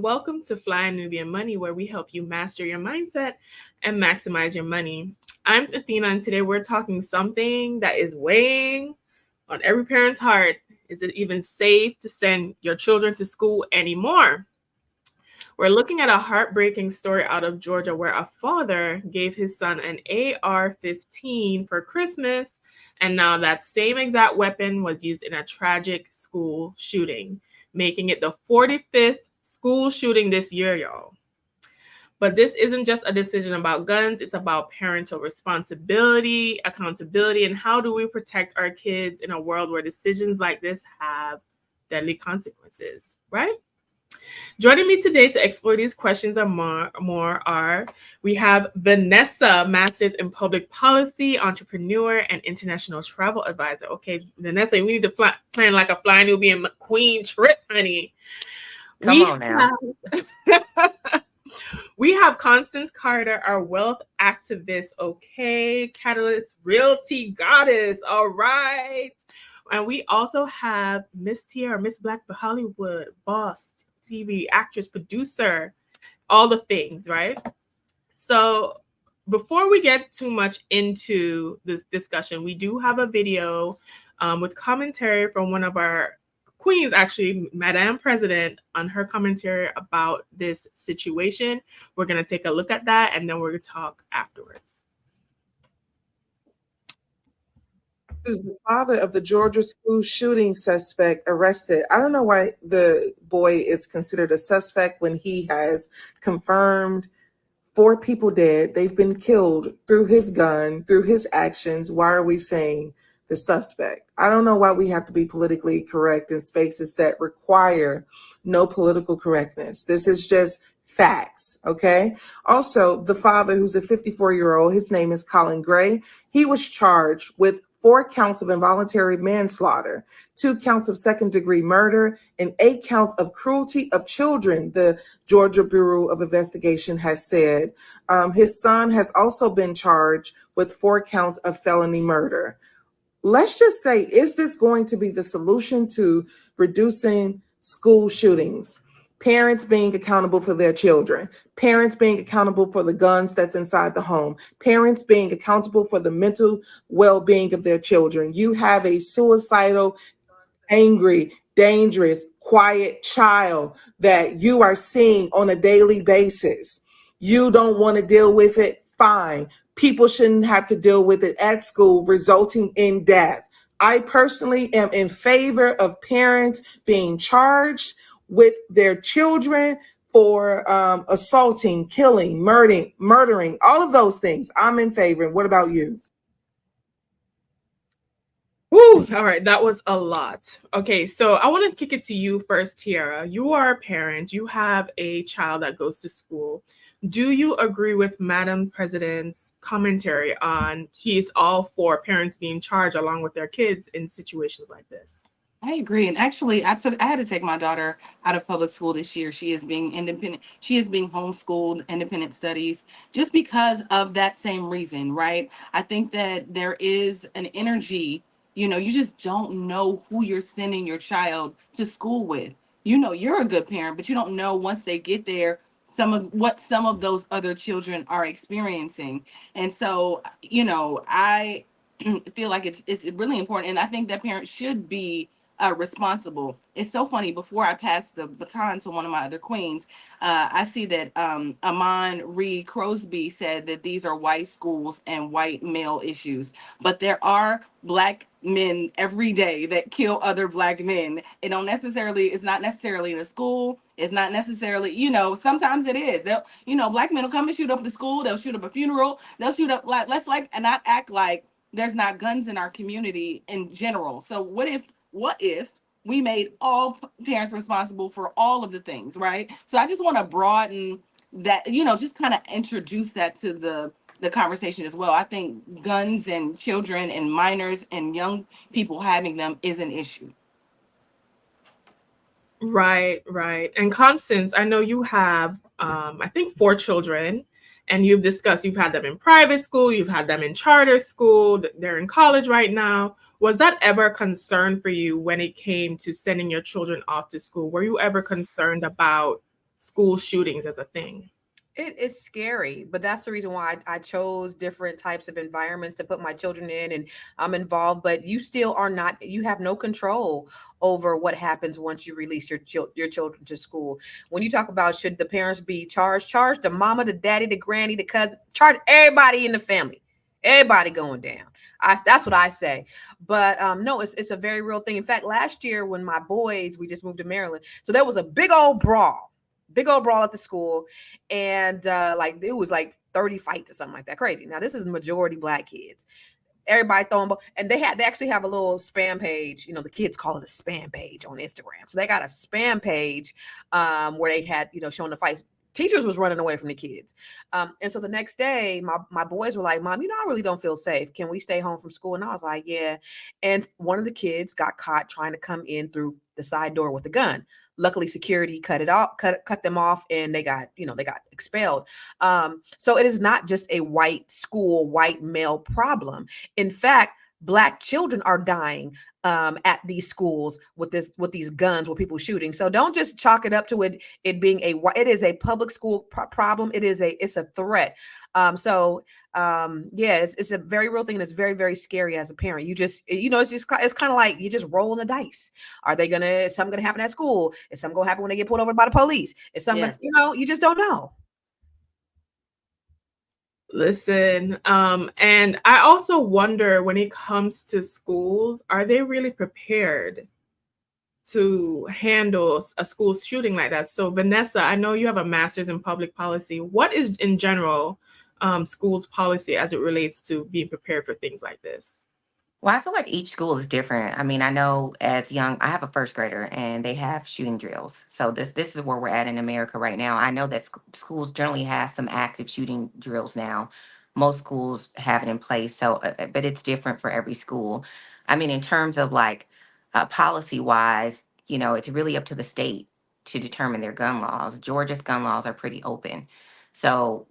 welcome to Fly Nubian Money, where we help you master your mindset and maximize your money. I'm Athena, and today we're talking something that is weighing on every parent's heart. Is it even safe to send your children to school anymore? We're looking at a heartbreaking story out of Georgia where a father gave his son an AR-15 for Christmas, and now that same exact weapon was used in a tragic school shooting, making it the 45th school shooting this year, y'all. But this isn't just a decision about guns, it's about parental responsibility, accountability, and how do we protect our kids in a world where decisions like this have deadly consequences, right? Joining me today to explore these questions and more are we have Vanessa, Masters in Public Policy, entrepreneur, and international travel advisor. Okay, Vanessa, we need to plan like a Fly Nubian Queen trip, honey. Come on now. We have Constance Carter, our wealth activist, okay, Catalyst Realty Goddess, all right. And we also have Miss Tiara, Miss Black Hollywood, boss, TV, actress, producer, all the things, right? So before we get too much into this discussion, we do have a video with commentary from one of our queens, actually, Madame President, on her commentary about this situation. We're going to take a look at that, and then we're going to talk afterwards. Who's the father of the Georgia school shooting suspect arrested. I don't know why the boy is considered a suspect when he has confirmed 4 people dead. They've been killed through his gun, through his actions. Why are we saying the suspect? I don't know why we have to be politically correct in spaces that require no political correctness. This is just facts, okay? Also, the father, who's a 54-year-old, his name is Colin Gray. He was charged with 4 counts of involuntary manslaughter, 2 counts of second-degree murder, and 8 counts of cruelty of children, the Georgia Bureau of Investigation has said. His son has also been charged with 4 counts of felony murder. Let's just say, is this going to be the solution to reducing school shootings? Parents being accountable for their children, parents being accountable for the guns that's inside the home, parents being accountable for the mental well-being of their children. You have a suicidal, angry, dangerous, quiet child that you are seeing on a daily basis. You don't want to deal with it? Fine. People shouldn't have to deal with it at school, resulting in death. I personally am in favor of parents being charged with their children for assaulting, killing, murdering, all of those things. I'm in favor. What about you? Woo! All right, that was a lot. Okay, so I want to kick it to you first, Tiara. You are a parent. You have a child that goes to school. Do you agree with Madam President's commentary on she's all for parents being charged along with their kids in situations like this? I agree. And actually, I had to take my daughter out of public school this year. She is being independent. She is being homeschooled, independent studies, just because of that same reason, right? I think that there is an energy, you just don't know who you're sending your child to school with. You're a good parent, but you don't know once they get there some of those other children are experiencing. And so, I feel like it's really important. And I think that parents should be responsible. It's so funny. Before I pass the baton to one of my other queens, I see that Amon Reed Crosby said that these are white schools and white male issues, but there are black men every day that kill other black men. It's not necessarily in a school. It's not necessarily, sometimes it is. Black men will come and shoot up the school. They'll shoot up a funeral. They'll shoot up and not act like there's not guns in our community in general. So what if we made all parents responsible for all of the things, right? So I just want to broaden that, just kind of introduce that to the conversation as well. I think guns and children and minors and young people having them is an issue. Right. And Constance, I know you have, I think 4 children, and you've had them in private school, you've had them in charter school, they're in college right now. Was that ever a concern for you when it came to sending your children off to school? Were you ever concerned about school shootings as a thing? It is scary, but that's the reason why I chose different types of environments to put my children in, and I'm involved. But you still are not. You have no control over what happens once you release your children to school. When you talk about should the parents be charged, charge the mama, the daddy, the granny, the cousin, charge everybody in the family, everybody going down. That's what I say. But no, it's a very real thing. In fact, last year when my boys, we just moved to Maryland, so there was a big old brawl at the school, and like it was like 30 fights or something like that. Crazy. Now this is majority Black kids. Everybody throwing, and they actually have a little spam page. You know, the kids call it a spam page on Instagram. So they got a spam page where they had, showing the fights. Teachers was running away from the kids. And so the next day, my boys were like, Mom, I really don't feel safe. Can we stay home from school? And I was like, yeah. And one of the kids got caught trying to come in through the side door with a gun. Luckily, security cut them off, and they got expelled. So it is not just a white school, white male problem. In fact, Black children are dying at these schools with these guns, with people shooting. So don't just chalk it up to it being it is a public school problem. It's a threat. It's a very real thing, and it's very, very scary as a parent. It's kind of like you just rolling the dice. Is something gonna happen at school? Is something gonna happen when they get pulled over by the police? Is something, you just don't know. Listen, and I also wonder, when it comes to schools, are they really prepared to handle a school shooting like that? So Vanessa, I know you have a master's in public policy. What is in general schools policy as it relates to being prepared for things like this? Well, I feel like each school is different. I mean, I know I have a first grader and they have shooting drills. So this is where we're at in America right now. I know that schools generally have some active shooting drills now. Most schools have it in place. So, but it's different for every school. I mean, in terms of like policy wise, it's really up to the state to determine their gun laws. Georgia's gun laws are pretty open. So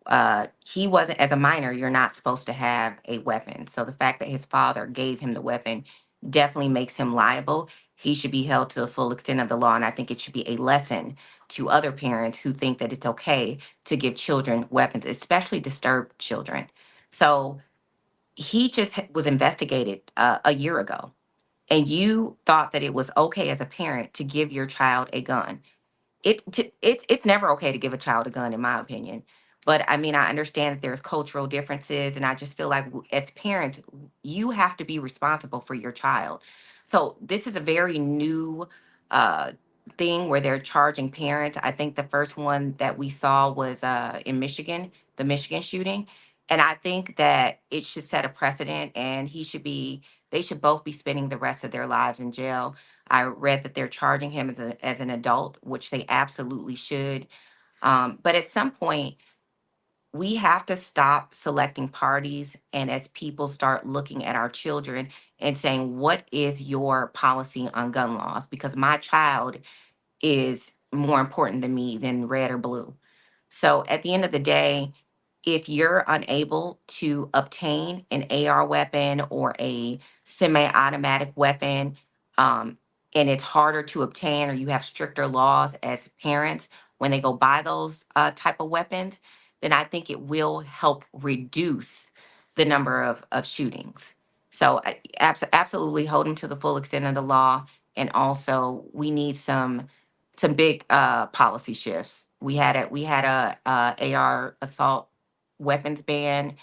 he wasn't, as a minor, you're not supposed to have a weapon. So the fact that his father gave him the weapon definitely makes him liable. He should be held to the full extent of the law. And I think it should be a lesson to other parents who think that it's okay to give children weapons, especially disturbed children. So he just was investigated a year ago. And you thought that it was okay as a parent to give your child a gun. It's never okay to give a child a gun, in my opinion. But I mean, I understand that there's cultural differences, and I just feel like as parents, you have to be responsible for your child. So this is a very new uh, thing where they're charging parents. I think the first one that we saw was in Michigan, the Michigan shooting, and I think that it should set a precedent, and they should both be spending the rest of their lives in jail. I read that they're charging him as an adult, which they absolutely should. But at some point, we have to stop selecting parties. And as people start looking at our children and saying, what is your policy on gun laws? Because my child is more important to me than red or blue. So at the end of the day, if you're unable to obtain an AR weapon or a semi-automatic weapon, and it's harder to obtain, or you have stricter laws as parents when they go buy those type of weapons, then I think it will help reduce the number of shootings. So absolutely hold them to the full extent of the law, and also we need some big policy shifts. We had a AR assault weapons ban,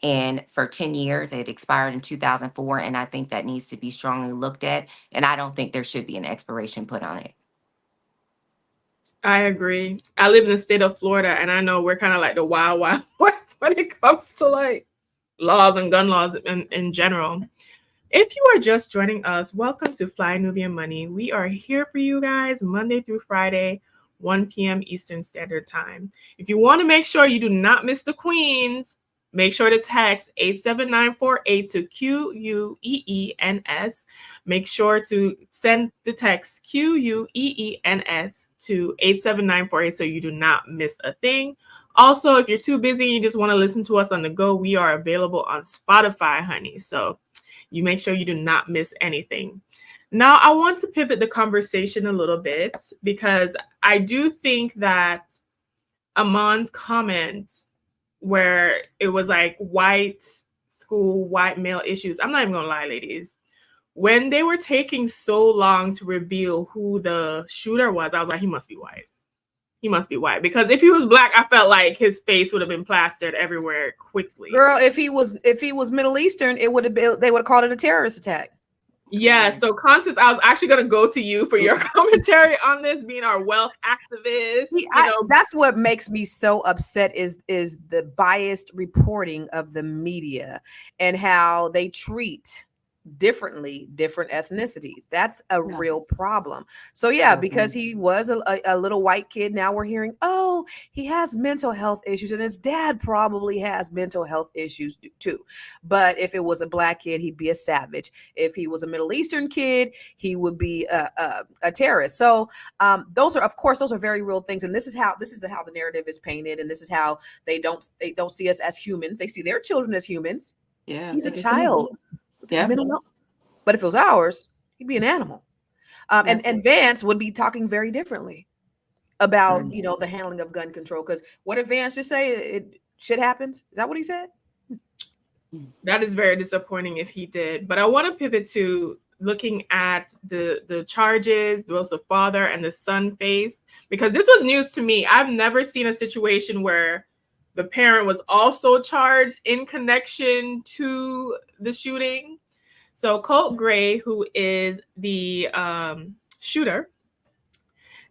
and for 10 years it expired in 2004, and I think that needs to be strongly looked at, and I don't think there should be an expiration put on it. I agree. I live in the state of Florida, and I know we're kind of like the wild, wild west when it comes to like laws and gun laws in general. If you are just joining us, welcome to Fly Nubian Money. We are here for you guys Monday through Friday, 1 p.m. Eastern Standard Time. If you want to make sure you do not miss the queens, make sure to text 87948 to QUEENS. Make sure to send the text QUEENS to 87948 so you do not miss a thing. Also, if you're too busy and you just want to listen to us on the go, we are available on Spotify, honey. So you make sure you do not miss anything. Now, I want to pivot the conversation a little bit because I do think that Amon's comments, where it was like white school, white male issues, I'm not even going to lie, ladies. When they were taking so long to reveal who the shooter was, I was like, he must be white. He must be white, because if he was black, I felt like his face would have been plastered everywhere quickly. Girl, if he was Middle Eastern, it would have been, they would have called it a terrorist attack. Yeah, so Constance, I was actually going to go to you for your commentary on this, being our wealth activist. See, that's what makes me so upset is the biased reporting of the media and how they treat differently different ethnicities. That's a real problem. So yeah, because he was a little white kid, now we're hearing, oh, he has mental health issues, and his dad probably has mental health issues too. But if it was a black kid, he'd be a savage. If he was a Middle Eastern kid, he would be a terrorist. So those are very real things, and this is how the narrative is painted, and this is how they don't see us as humans. They see their children as humans. Yeah, he's a child. Yeah. But if it was ours, he'd be an animal. And Vance would be talking very differently about, the handling of gun control. Because what did Vance just say? Shit happens. Is that what he said? That is very disappointing if he did. But I want to pivot to looking at the charges, both the father and the son faced, because this was news to me. I've never seen a situation where the parent was also charged in connection to the shooting. So Colt Gray, who is the shooter,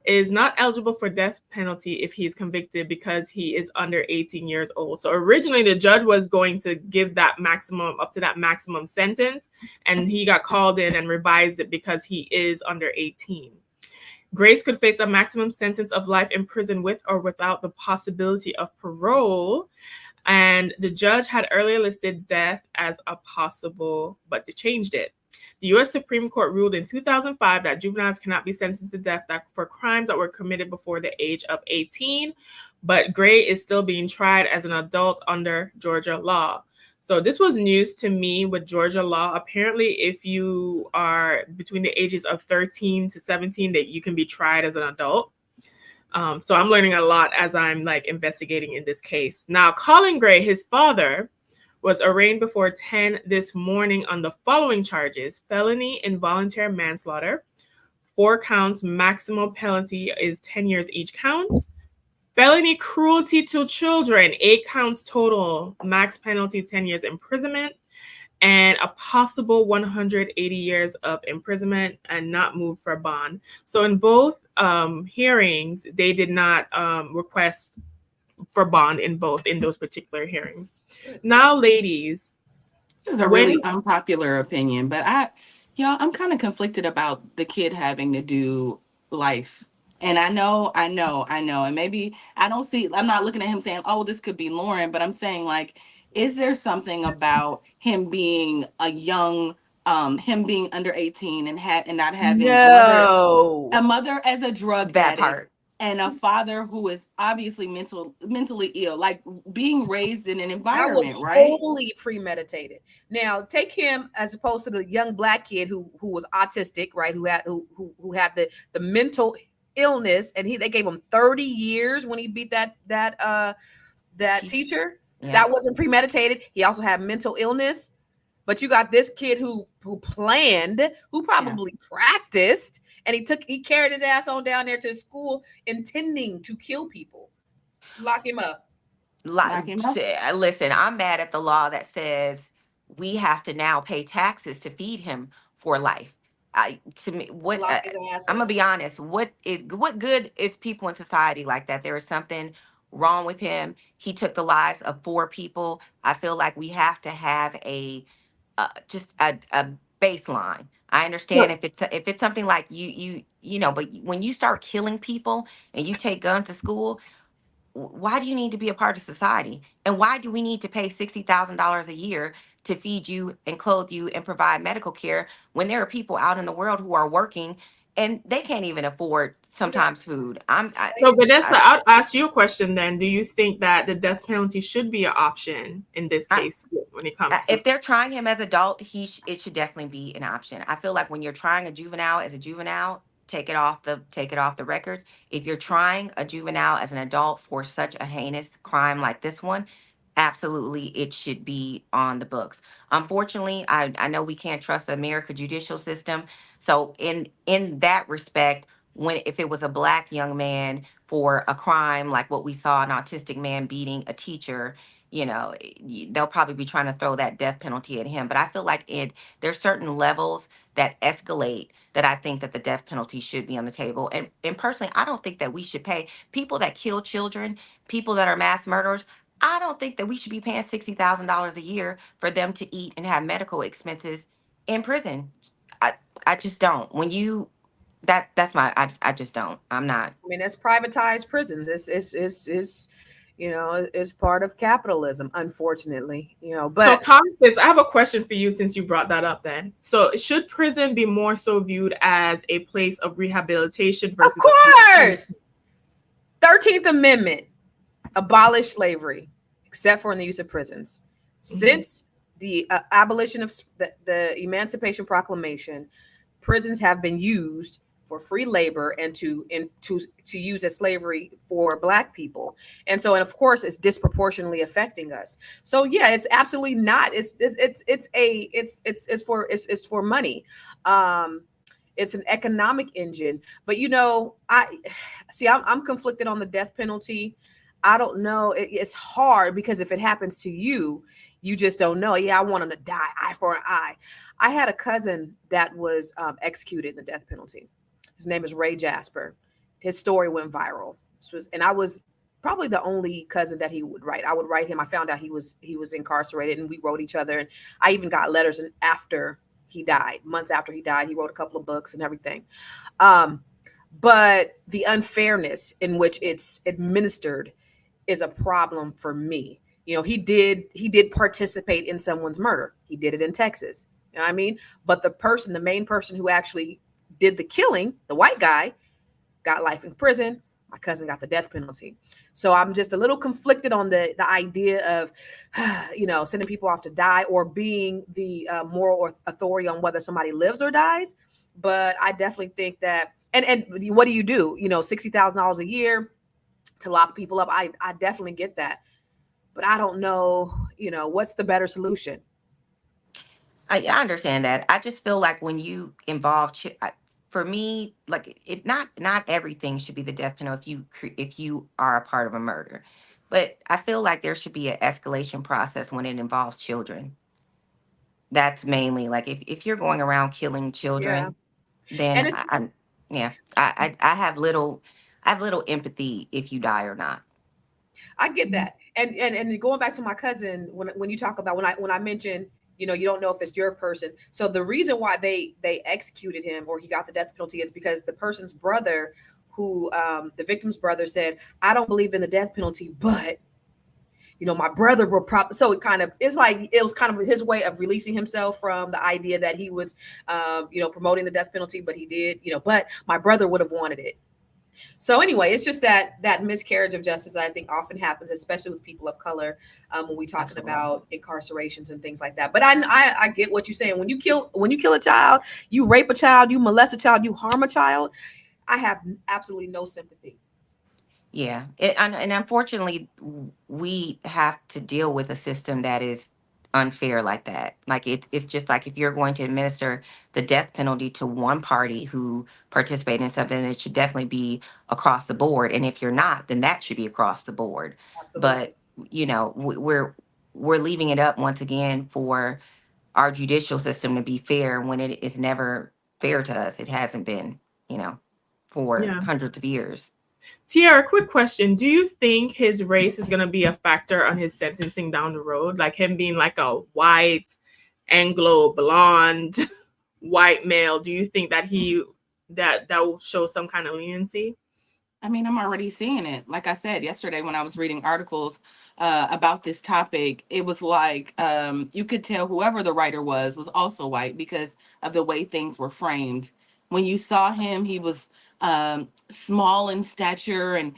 is not eligible for death penalty if he's convicted because he is under 18 years old. So originally the judge was going to give that up to that maximum sentence, and he got called in and revised it because he is under 18. Grace could face a maximum sentence of life in prison with or without the possibility of parole. And the judge had earlier listed death as a possible, but they changed it. The U.S. Supreme Court ruled in 2005 that juveniles cannot be sentenced to death for crimes that were committed before the age of 18, but Gray is still being tried as an adult under Georgia law. So this was news to me with Georgia law. Apparently, if you are between the ages of 13 to 17, that you can be tried as an adult. So I'm learning a lot as I'm investigating in this case. Now, Colin Gray, his father, was arraigned before 10 this morning on the following charges: felony involuntary manslaughter, 4 counts, maximum penalty is 10 years each count; felony cruelty to children, 8 counts total, max penalty 10 years imprisonment, and a possible 180 years of imprisonment and not moved for bond. So in both hearings, they did not request for bond in those particular hearings. Now, ladies, this is a really unpopular opinion, but I'm kind of conflicted about the kid having to do life. And I know, and maybe I'm not looking at him saying, oh, this could be Lauren, but I'm saying, is there something about him being a young, him being under 18 and not having a mother as a drug addict, part, and a father who is obviously mentally ill, being raised in an environment, that was right? Totally premeditated. Now take him as opposed to the young black kid who was autistic, right? Who had the mental illness, and they gave him 30 years when he beat that teacher. Yeah. That wasn't premeditated. He also had mental illness. But you got this kid who planned, who probably practiced, and he carried his ass on down there to school intending to kill people. Lock him up. Listen, I'm mad at the law that says we have to now pay taxes to feed him for life. I'm gonna be honest. What good is people in society like that? There is something wrong with him. He took the lives of 4 people. I feel like we have to have just a baseline. I understand if it's something like but when you start killing people and you take guns to school, why do you need to be a part of society? And why do we need to pay $60,000 a year to feed you and clothe you and provide medical care when there are people out in the world who are working and they can't even afford sometimes food? So Vanessa, I'll ask you a question then. Do you think that the death penalty should be an option in this case when it comes to. If they're trying him as adult, it should definitely be an option. I feel like when you're trying a juvenile as a juvenile, take it off the records. If you're trying a juvenile as an adult for such a heinous crime like this one, absolutely it should be on the books. Unfortunately, I know we can't trust the American judicial system. So in that respect, when if it was a black young man for a crime like what we saw, an autistic man beating a teacher, they'll probably be trying to throw that death penalty at him. But I feel like there's certain levels that escalate that I think that the death penalty should be on the table. And personally, I don't think that we should pay people that kill children, people that are mass murderers. I don't think that we should be paying $60,000 a year for them to eat and have medical expenses in prison. I I just don't. When you that's my I just don't. I'm not. I mean, it's privatized prisons. It's it's part of capitalism, unfortunately. So, But Constance, I have a question for you since you brought that up then. So, should prison be more so viewed as a place of rehabilitation of versus a place of course, punishment? 13th Amendment abolished slavery, except for in the use of prisons. Mhm. Since the abolition of the Emancipation Proclamation, prisons have been used for free labor and to use as slavery for Black people, and of course it's disproportionately affecting us. So yeah, it's absolutely not. It's for money. It's an economic engine, but I see. I'm conflicted on the death penalty. I don't know. It's hard because if it happens to you, you just don't know. Yeah, I want him to die, eye for an eye. I had a cousin that was executed in the death penalty. His name is Ray Jasper. His story went viral. And I was probably the only cousin that he would write. I would write him. I found out he was incarcerated, and we wrote each other. And I even got letters after he died, months after he died. He wrote a couple of books and everything. But the unfairness in which it's administered is a problem for me. He did participate in someone's murder. He did it in Texas. You know what I mean? But the main person who actually did the killing, the white guy, got life in prison. My cousin got the death penalty. So I'm just a little conflicted on the idea of, sending people off to die or being the moral authority on whether somebody lives or dies. But I definitely think that, and what do? $60,000 a year to lock people up. I definitely get that, but I don't know, what's the better solution. I understand that. I just feel like when you involve, for me, like not everything should be the death penalty if you are a part of a murder, but I feel like there should be an escalation process when it involves children. That's mainly like if you're going around killing Yeah, children, and then it's yeah, I have little empathy if you die or not. I get that. And going back to my cousin, when you talk about when I mentioned, you don't know if it's your person. So the reason why they executed him or he got the death penalty is because the person's brother, who the victim's brother, said, "I don't believe in the death penalty, but my brother will probably." So it was kind of his way of releasing himself from the idea that he was, promoting the death penalty, but he did, but my brother would have wanted it. So anyway, it's just that miscarriage of justice that I think often happens, especially with people of color, when we talking Absolutely. about incarcerations and things like that. But I get what you're saying. When you kill a child, you rape a child, you molest a child, you harm a child. I have absolutely no sympathy. Yeah, and unfortunately, we have to deal with a system that is unfair like that. Like it's just like if you're going to administer the death penalty to one party who participated in something, it should definitely be across the board. And if you're not, then that should be across the board. Absolutely. But we're leaving it up once again for our judicial system to be fair when it is never fair to us. It hasn't been, you know, for Yeah. hundreds of years. Tiara, quick question. Do you think his race is going to be a factor on his sentencing down the road? Like him being like a white, Anglo, blonde, white male. Do you think that that will show some kind of leniency? I mean, I'm already seeing it. Like I said yesterday when I was reading articles about this topic, it was like you could tell whoever the writer was also white because of the way things were framed. When you saw him, he was small in stature and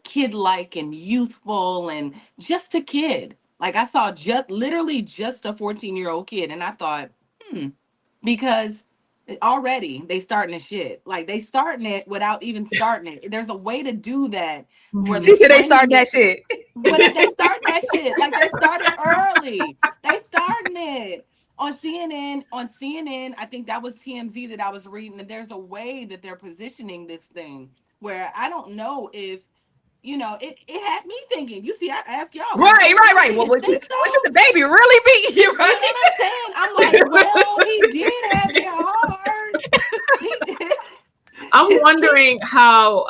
kid-like and youthful and just a kid. Like I saw literally just a 14-year-old kid, and I thought, because already they starting the shit. Like they starting it without even starting it. There's a way to do that where Mhm. She they're said they framing starting that it. shit. But they starting that shit. Like they started early. They starting it on CNN. On CNN, I think that was TMZ that I was reading. And there's a way that they're positioning this thing where I don't know if it had me thinking. You see, I asked y'all, Right, like, do right, you right. Well, really think what should so? the baby really be? You know Right. what I'm saying? I'm like, well, he did have it hard. He did. I'm His kid. wondering how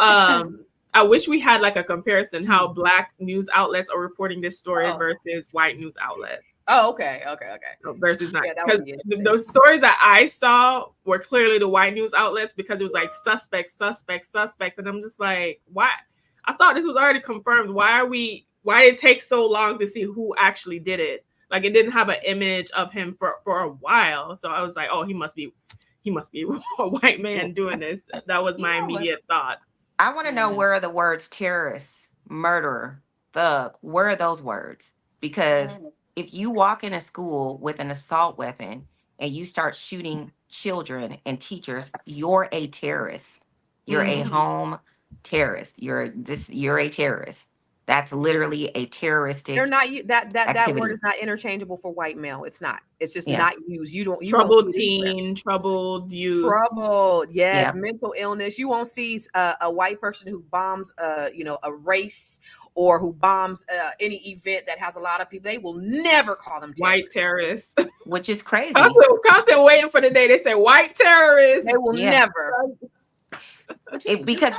I wish we had like a comparison how black news outlets are reporting this story Oh. versus white news outlets. Oh, okay, okay, okay. Versus not, Yeah, that would because be interesting. those stories that I saw were clearly the white news outlets, because it was like suspect, suspect, suspect, and I'm just like, why? I thought this was already confirmed. Why did it take so long to see who actually did it? Like it didn't have an image of him for a while, so I was like, oh, he must be a white man doing this. That was You my know what? immediate thought. I want to know, Yeah. where are the words terrorist, murderer, thug? Where are those words? Because Mm. if you walk in a school with an assault weapon and you start shooting children and teachers, you're a terrorist. You're a Mm-hmm. home terrorist. You're a terrorist. That's literally a They're terroristic not that word activity. is not interchangeable for white male. It's not. It's just Yeah. not used. You won't see Troubled it anywhere. teen, troubled youth. Troubled, yes, Yeah. mental illness. You won't see a white person who bombs, a race or who bombs any event that has a lot of people. They will never call them White terrorists. terrorists. Which is crazy. constant waiting for the day they say white terrorists. They will Yeah. never. But Because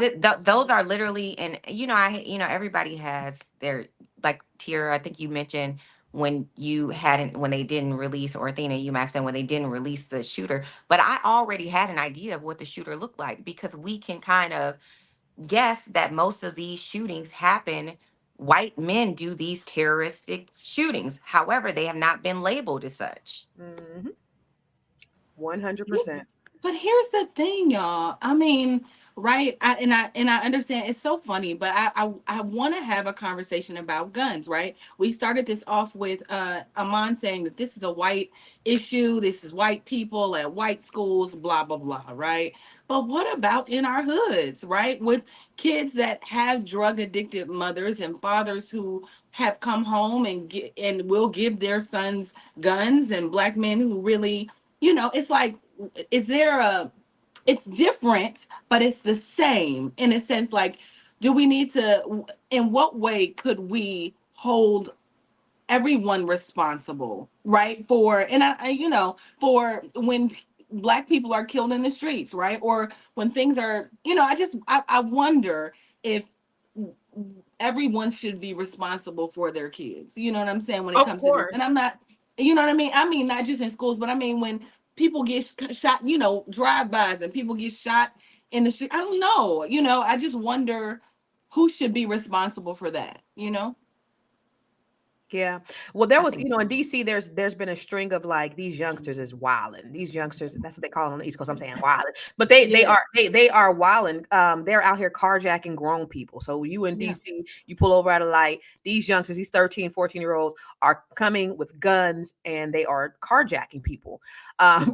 those are literally, and everybody has their, like Tier, I think you mentioned when they didn't release, or Athena, you might have said when they didn't release the shooter, but I already had an idea of what the shooter looked like, because we can kind of guess that most of these shootings happen. White men do these terroristic shootings. However, they have not been labeled as such. Mhm. yeah, 100%. but here's the thing, y'all. I mean, right? I understand it's so funny, but I want to have a conversation about guns, right? We started this off with Amon saying that this is a white issue, this is white people at white schools, blah blah blah, right? But what about in our hoods, right? With kids that have drug addicted mothers and fathers who have come home and will give their sons guns, and black men who really, it's like, is there a it's different, but it's the same in a sense. Like, do we need to, in what way could we hold everyone responsible, right? For, and for when black people are killed in the streets, right? Or when things are, I wonder if everyone should be responsible for their kids. You know what I'm saying? When it Of comes to this, and course. I'm not, you know what I mean? I mean, not just in schools, but I mean, when people get shot, drive-bys and people get shot in the street. I don't know. I just wonder who should be responsible for that. Yeah. Well, there I was, think. in DC, there's been a string of like these youngsters is wilding. These youngsters, that's what they call them on the East Coast. I'm saying wilding, but they Yeah. are they are wilding. They're out here carjacking grown people. So you in Yeah. DC, you pull over at a light. These youngsters, these 13, 14-year-olds are coming with guns and they are carjacking people.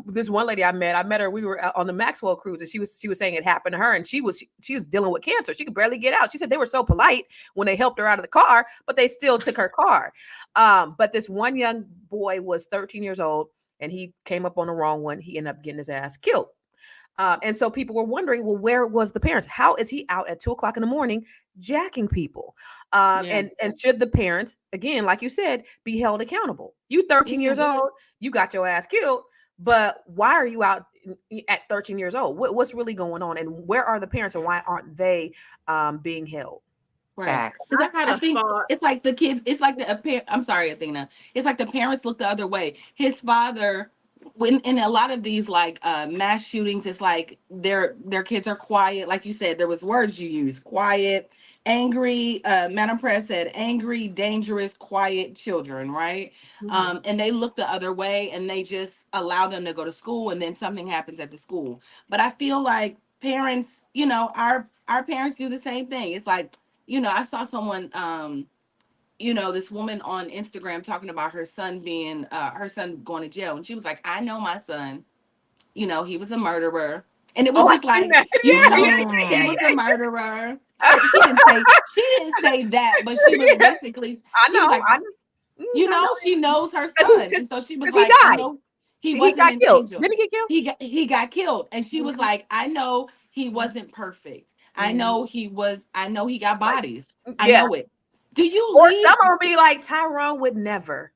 This one lady I met her. We were on the Maxwell cruise, and she was saying it happened to her, and she was dealing with cancer. She could barely get out. She said they were so polite when they helped her out of the car, but they still took her car. But this one young boy was 13 years old and he came up on the wrong one. He ended up getting his ass killed. And so people were wondering, well, where was the parents? How is he out at 2 o'clock in the morning jacking people? Yeah. And should the parents, again, like you said, be held accountable? You 13 Yeah. years old, you got your ass killed, but why are you out at 13 years old? What's really going on? And where are the parents and why aren't they being held? Right. Facts. Because I had I a think thought. it's like the kids, it's like I'm sorry, Athena. It's like the parents look the other way. His father, when in a lot of these like mass shootings, it's like their kids are quiet. Like you said, there was words you used: quiet, angry. Madam Press said angry, dangerous, quiet children, right? Mhm. And they look the other way and they just allow them to go to school, and then something happens at the school. But I feel like parents, our parents do the same thing. It's like, I saw someone this woman on Instagram talking about her son going to jail, and she was like, I know my son, he was a murderer. And it was Oh, I just seen like, that. he Mm. was a murderer. She didn't say that, but she was basically, I she was know. like, I know. I know. she knows her son. And so she was Because he like, I died. know he He wasn't got an killed. angel. Didn't he get killed? He got killed. And she was Mhm. like, I know he wasn't perfect. I Mhm. know he got Like, bodies. I yeah. know it. Do you Or leave some of them be like, Tyrone would never.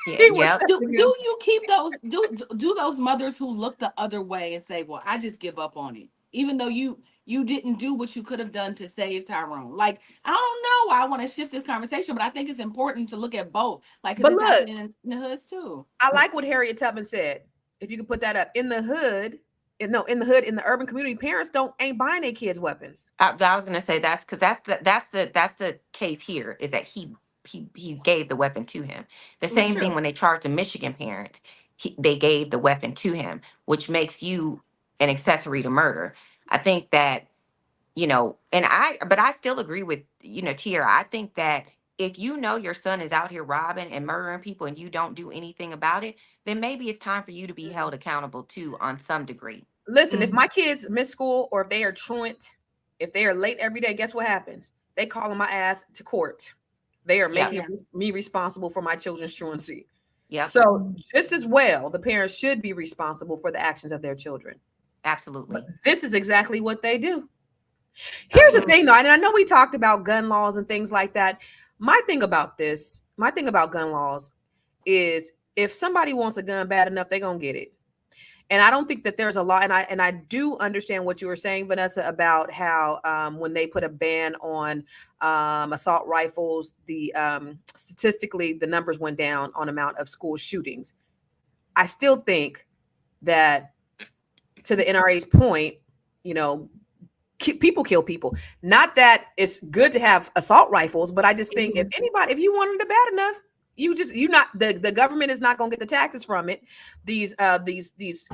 Yeah, He would yep. do never. you keep those do those mothers who look the other way and say, well, I just give up on it, even though you didn't do what you could have done to save Tyrone? Like, I don't know why I want to shift this conversation, but I think it's important to look at both, like, because But it's look, happening in the hoods too. I like what Harriet Tubman said. If you could put that up in the hood, in the hood, in the urban community, parents ain't buying their kids weapons. I was gonna say that's because that's the case here is that he gave the weapon to him. The same True. thing when they charged the Michigan parent, they gave the weapon to him, which makes you an accessory to murder. I think that but I still agree with Tiara. I think that if you know your son is out here robbing and murdering people and you don't do anything about it, then maybe it's time for you to be held accountable too on some degree. Listen, if Mhm. my kids miss school or if they are truant, if they are late every day, guess what happens? They calling my ass to court. They are Yep, making Yeah. me responsible for my children's truancy. yep, So just as well, the parents should be responsible for the actions of their children. But absolutely. this is exactly what they do. Oh Here's the yeah. thing, though, and I know we talked about gun laws and things like that. My thing about gun laws is if somebody wants a gun bad enough, they're gonna get it. And I don't think that there's a law. And I do understand what you were saying, Vanessa, about how when they put a ban on assault rifles, the statistically the numbers went down on amount of school shootings. I still think that, to the NRA's point, you know, people kill people. Not that it's good to have assault rifles, but I just think Mhm. if you wanted it bad enough, you not the government is not going to get the taxes from it. These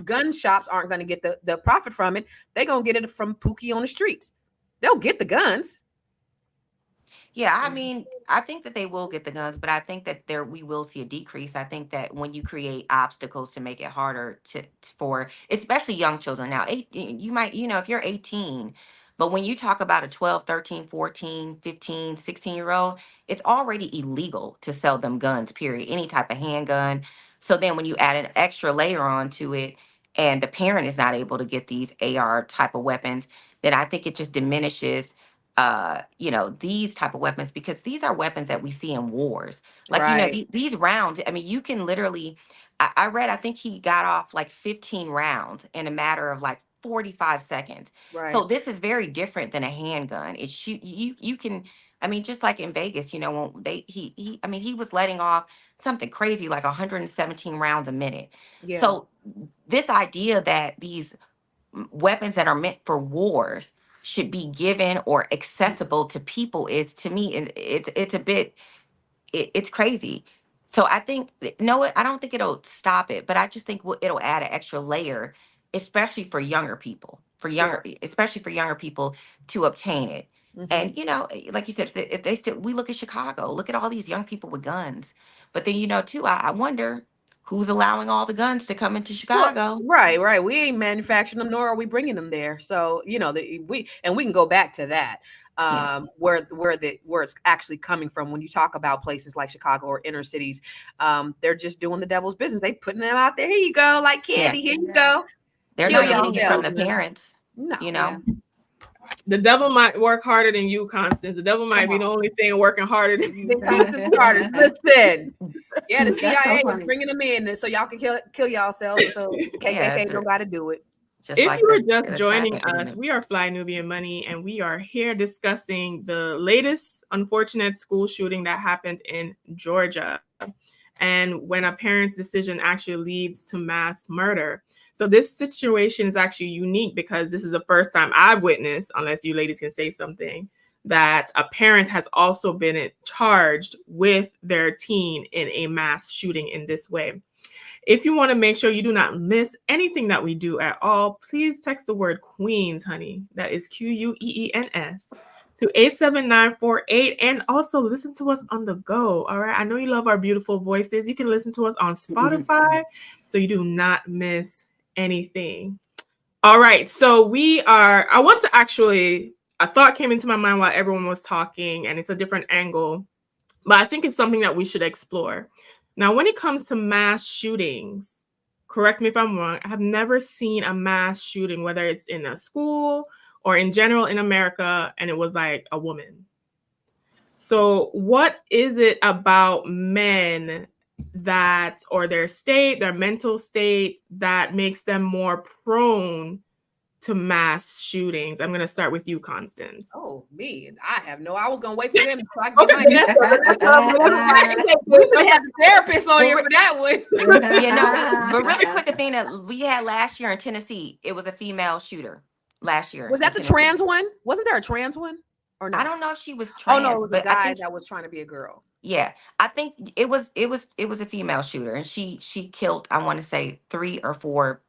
gun shops aren't going to get the profit from it. They're going to get it from Pookie on the streets. They'll get the guns. Yeah, I mean, I think that they will get the guns, but I think that we will see a decrease. I think that when you create obstacles to make it harder for especially young children now, 18, you might, if you're 18, but when you talk about a 12, 13, 14, 15, 16-year old, it's already illegal to sell them guns, period, any type of handgun. So then when you add an extra layer onto it and the parent is not able to get these AR type of weapons, then I think it just diminishes these type of weapons because these are weapons that we see in wars. Like, Right, these rounds, I mean, you can literally, I read, I think he got off like 15 rounds in a matter of like 45 seconds. right. So this is very different than a handgun. It's you can, I mean, just like in Vegas, when I mean, he was letting off something crazy like 117 rounds a minute. Yeah, So this idea that these weapons that are meant for wars should be given or accessible to people is, to me, it's a bit, it's crazy. So I think no, I don't think it'll stop it, but I just think it'll add an extra layer, especially for younger people, sure. especially for younger people to obtain it. Hmm. And like you said, if they still, we look at Chicago, look at all these young people with guns. But then too, I wonder who's allowing all the guns to come into Well, Chicago. right. We ain't manufacturing them, nor are we bringing them there. So we can go back to that, Yeah, where it's actually coming from. When you talk about places like Chicago or inner cities, they're just doing the devil's business. They putting them out there. Here you go, like yeah. candy. Here you Yeah. go. They're Kill not Yeah. getting it from the yourselves. parents, No. you Yeah. know. The devil might work harder than you, Constance. The devil might Come be the on. only thing working harder than The Constance Carter. Listen. Yeah, the That's so CIA is funny. bringing them in, and so y'all can kill yourselves, and so Yeah, KKK don't got to do it. just If like you are the just joining kidnapping us, agreement. we are Fly Nubian Money, and we are here discussing the latest unfortunate school shooting that happened in Georgia, and when a parent's decision actually leads to mass murder. So this situation is actually unique because this is the first time I've witnessed, unless you ladies can say something, that a parent has also been charged with their teen in a mass shooting in this way. If you want to make sure you do not miss anything that we do at all, please text the word Queens, honey. That is Queens to 87948, and also listen to us on the go. All right. I know you love our beautiful voices. You can listen to us on Spotify so you do not miss anything. All right. So I want to actually, a thought came into my mind while everyone was talking, and it's a different angle, but I think it's something that we should explore. Now, when it comes to mass shootings, correct me if I'm wrong, I have never seen a mass shooting, whether it's in a school or in general in America, and it was like a woman. So, what is it about men that, or their state, their mental state, that makes them more prone to mass shootings? I'm going to start with you, Constance. Oh, me. I was gonna wait for them so I can Okay, get my Vanessa. we should have the therapist on here for that one. But really quick, Athena, we had last year in Tennessee, it was a female shooter last year. Was that the Tennessee. trans one? Wasn't there a trans one? Or no? I don't know if she was Oh trans, no, it was a but I guy think that was trying to be a girl. yeah, I think it was a female shooter, and she killed, I want to say three or four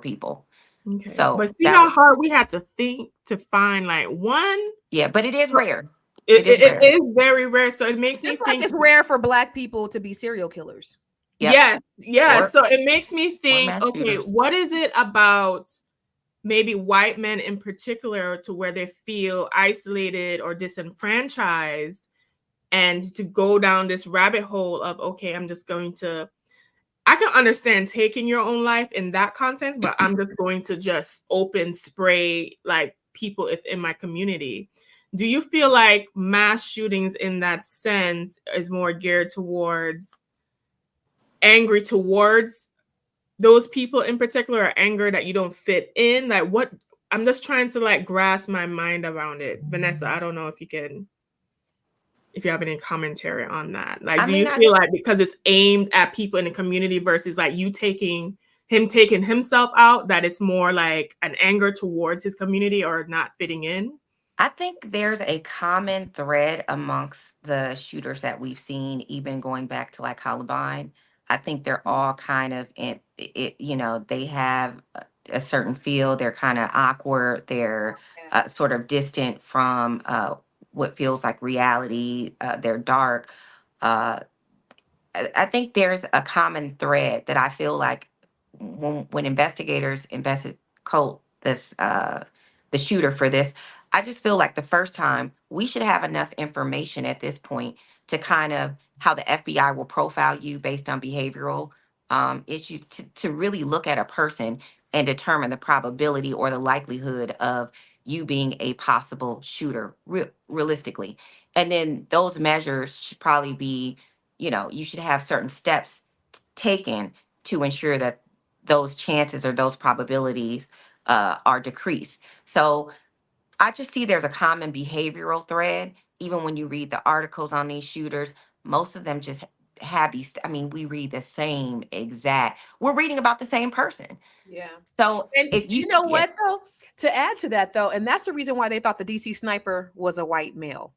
people. Okay. So But see that how was, hard we had to think to find like one? yeah, but it is rare. It is rare. is very rare. So it makes me Just like think. it's rare for Black people to be serial killers. Yep. Yes. Or- So it makes me think, mass okay, shooters. what is it about maybe white men in particular to where they feel isolated or disenfranchised, and to go down this rabbit hole of, okay, I can understand taking your own life in that context, but I'm just going to just open spray like people in my community. Do you feel like mass shootings in that sense is more geared towards angry towards those people in particular, or anger that you don't fit in? Like, what? I'm just trying to like grasp my mind around it. Vanessa, I don't know if you have any commentary on that. Like, do you feel like because it's aimed at people in the community versus like you taking himself out, that it's more like an anger towards his community or not fitting in? I think there's a common thread amongst the shooters that we've seen, even going back to like Columbine. I think they're all kind of in it, they have a certain feel. They're kind of awkward. They're sort of distant from what feels like reality. They're dark. Uh, I think there's a common thread that I feel like when investigators Colt, the shooter for this, I just feel like the first time we should have enough information at this point to kind of how the FBI will profile you based on behavioral issues to really look at a person and determine the probability or the likelihood of you being a possible shooter realistically. And then those measures should probably be, you should have certain steps taken to ensure that those chances or those probabilities are decreased. So I just see there's a common behavioral thread. Even when you read the articles on these shooters, most of them just have these. I mean, we read the same exact. We're reading about the same person. Yeah. So And if you know what though? To add to that though, and that's the reason why they thought the DC sniper was a white male.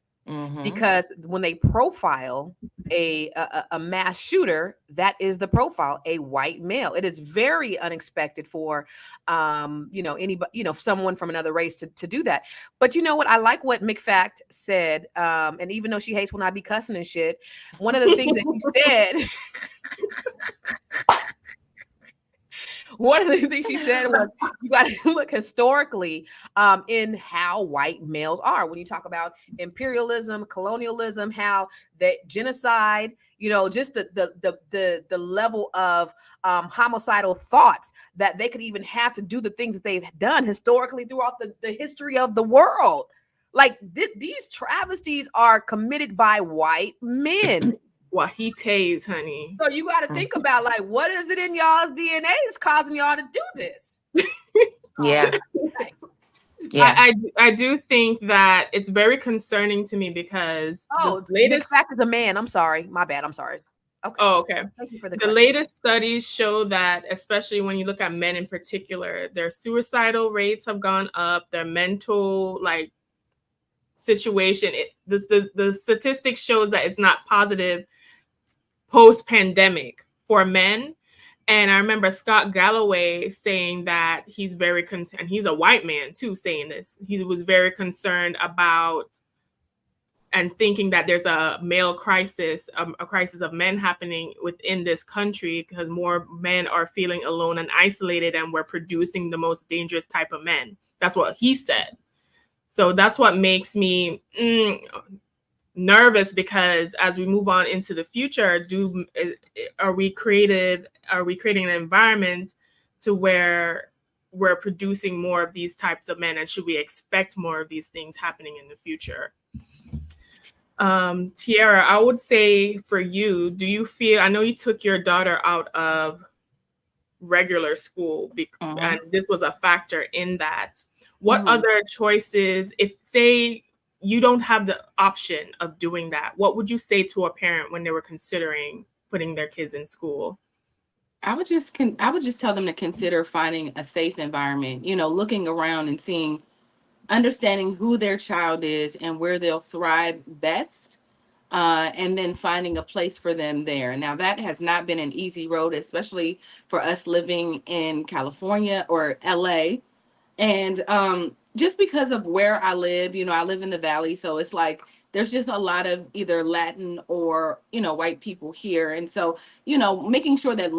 Because when they profile a mass shooter, that is the profile, a white male. It is very unexpected for anybody, someone from another race to do that. But you know what? I like what McFact said. And even though she hates when I be cussing and shit, one of the things that he said one of the things she said was you got to look historically in how white males are. When you talk about imperialism, colonialism, how the genocide, just the level of homicidal thoughts that they could even have to do the things that they've done historically throughout the history of the world. Like these travesties are committed by white men. Wahites, honey. So you got to think about like, what is it in y'all's DNA is causing y'all to do this? Yeah. I do think that it's very concerning to me because the latest fact is a man. I'm sorry. My bad. I'm sorry. Okay. Oh, okay. Thank you for the latest studies show that, especially when you look at men in particular, their suicidal rates have gone up, their mental situation. The statistics shows that it's not positive post-pandemic for men. And I remember Scott Galloway saying that he's very concerned. He's a white man too, saying this. He was very concerned about and thinking that there's a male crisis, a crisis of men happening within this country because more men are feeling alone and isolated, and we're producing the most dangerous type of men. That's what he said. So that's what makes me nervous, because as we move on into the future, are we creating an environment to where we're producing more of these types of men, and should we expect more of these things happening in the future? Tiara, I would say for you, do you feel, I know you took your daughter out of regular school and this was a factor in that. What other choices, if say you don't have the option of doing that, what would you say to a parent when they were considering putting their kids in school? I would just tell them to consider finding a safe environment, looking around and seeing, understanding who their child is and where they'll thrive best, and then finding a place for them there. Now, that has not been an easy road, especially for us living in California or LA. And just because of where I live, I live in the Valley, so it's like there's just a lot of either Latin or, white people here. And so, making sure that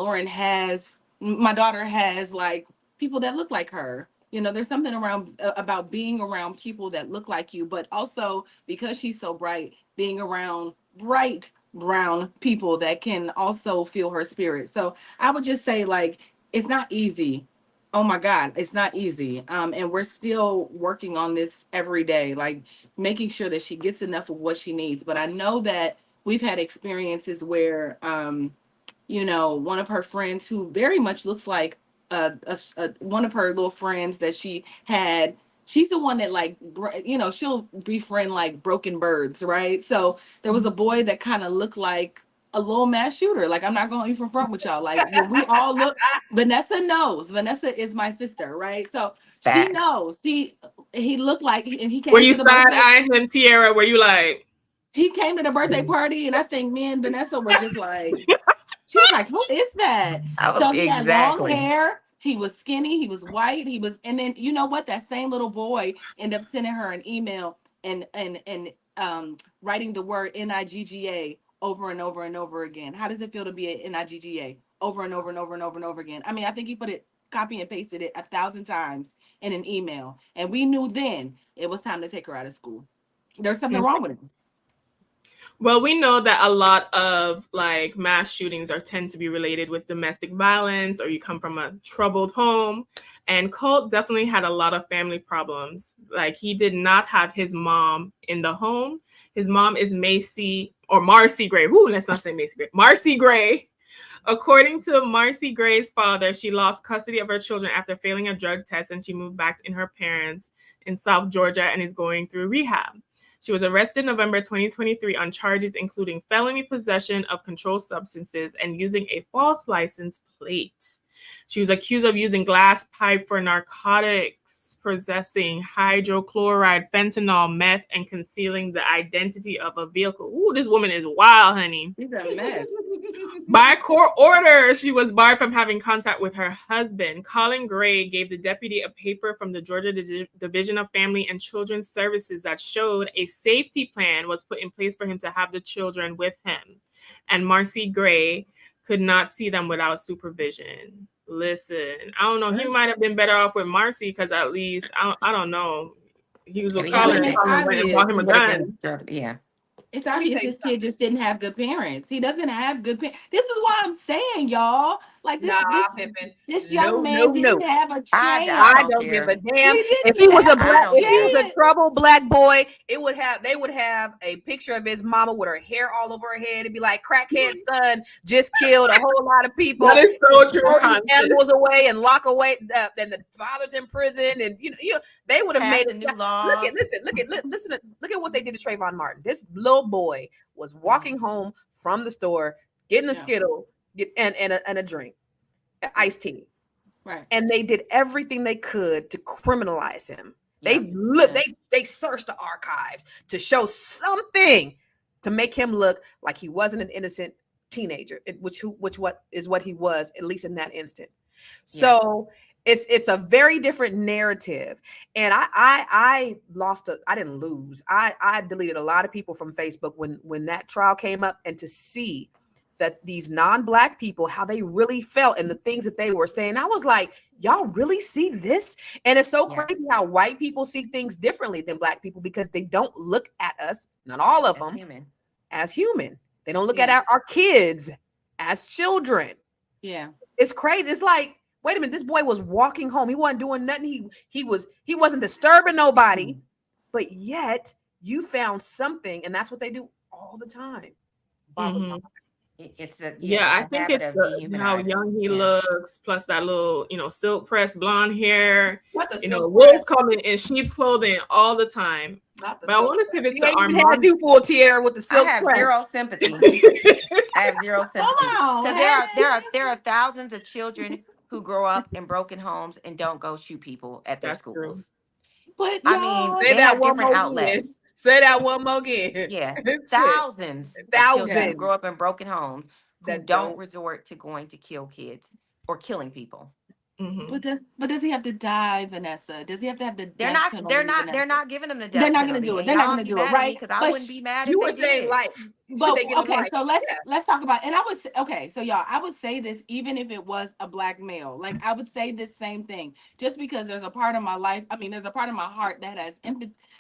my daughter has like people that look like her. There's something about being around people that look like you, but also because she's so bright, being around bright brown people that can also feel her spirit. So I would just say, like, it's not easy. Oh my God, it's not easy. And we're still working on this every day, like making sure that she gets enough of what she needs. But I know that we've had experiences where, one of her friends who very much looks like one of her little friends that she had, she's the one that she'll befriend like broken birds, right? So there was a boy that kind of looked like a little mass shooter. Like, I'm not going to even front with y'all. Like, when we all look, Vanessa knows. Vanessa is my sister, right? So she knows. He looked like, and he came Were you to the birthday. side-eyeing him, Tiara? Were you like? He came to the birthday party, and I think me and Vanessa were just like, she was like, who is that? So he had long hair. He was skinny. He was white. And then you know what? That same little boy ended up sending her an email and writing the word NIGGA over and over and over again. How does it feel to be an NIGGA over and over and over and over and over again? I mean, I think he copy and pasted it 1,000 times in an email. And we knew then it was time to take her out of school. There's something wrong with him. Well, we know that a lot of like mass shootings tend to be related with domestic violence, or you come from a troubled home. And Colt definitely had a lot of family problems. Like, he did not have his mom in the home. His mom is Marcy Gray. Let's not say Macy Gray. Marcy Gray. According to Marcy Gray's father, she lost custody of her children after failing a drug test, and she moved back in her parents in South Georgia and is going through rehab. She was arrested in November 2023 on charges including felony possession of controlled substances and using a false license plate. She was accused of using glass pipe for narcotics, possessing hydrochloride, fentanyl, meth, and concealing the identity of a vehicle. Ooh, this woman is wild, honey. She's a mess. By court order, she was barred from having contact with her husband. Colin Gray gave the deputy a paper from the Georgia Division of Family and Children's Services that showed a safety plan was put in place for him to have the children with him. And Marcy Gray could not see them without supervision. Listen, I don't know. He might have been better off with Marcy, because at least, I don't know. He was with Colin and went and bought him a gun. Yeah. It's obvious this kid just didn't have good parents. He doesn't have good parents. This is why I'm saying, y'all. Like, this young man didn't have a chance. I don't give a damn. If he was a troubled black boy, they would have a picture of his mama with her hair all over her head and be like, crackhead son just killed a whole lot of people. That is so true. Animals away and lock away, and the father's in prison, and they would have made a new law. Look at what they did to Trayvon Martin. This little boy was walking home from the store, getting a Skittle and a drink, iced tea. Right. And they did everything they could to criminalize him. They searched the archives to show something to make him look like he wasn't an innocent teenager, which what is what he was, at least in that instant. So it's a very different narrative. And I didn't lose. I deleted a lot of people from Facebook when that trial came up, and to see that these non-black people, how they really felt and the things that they were saying, I was like, y'all really see this? And it's so crazy how white people see things differently than black people, because they don't look at us, not all of them, as human. They don't look at our kids as children. Yeah. It's crazy. It's like, wait a minute, this boy was walking home. He wasn't doing nothing. He wasn't disturbing nobody. But yet you found something, and that's what they do all the time. Boggles my mind. It's a I think it's how young he looks, plus that little, silk pressed blonde hair. Wolves coming in sheep's clothing all the time. But I want to pivot to our mom. You full tiara with the silk. I have zero sympathy. I have zero sympathy, because there are thousands of children who grow up in broken homes and don't go shoot people at their schools. True. But I mean, say they that have one different more outlets. Again. Say that one more again. Yeah, thousands of children who grow up in broken homes who don't resort to going to kill kids or killing people. Mm-hmm. But does he have to die, Vanessa? Does he have to have the death penalty? They're not giving them the death penalty. They're not going to do it. They're not going to do it, right? Because I wouldn't be mad if you they were saying did. life. But okay, so let's talk about. And I would say, okay, so y'all, I would say this even if it was a black male. Like, I would say this same thing, just because there's a part of my life. I mean, there's a part of my heart that has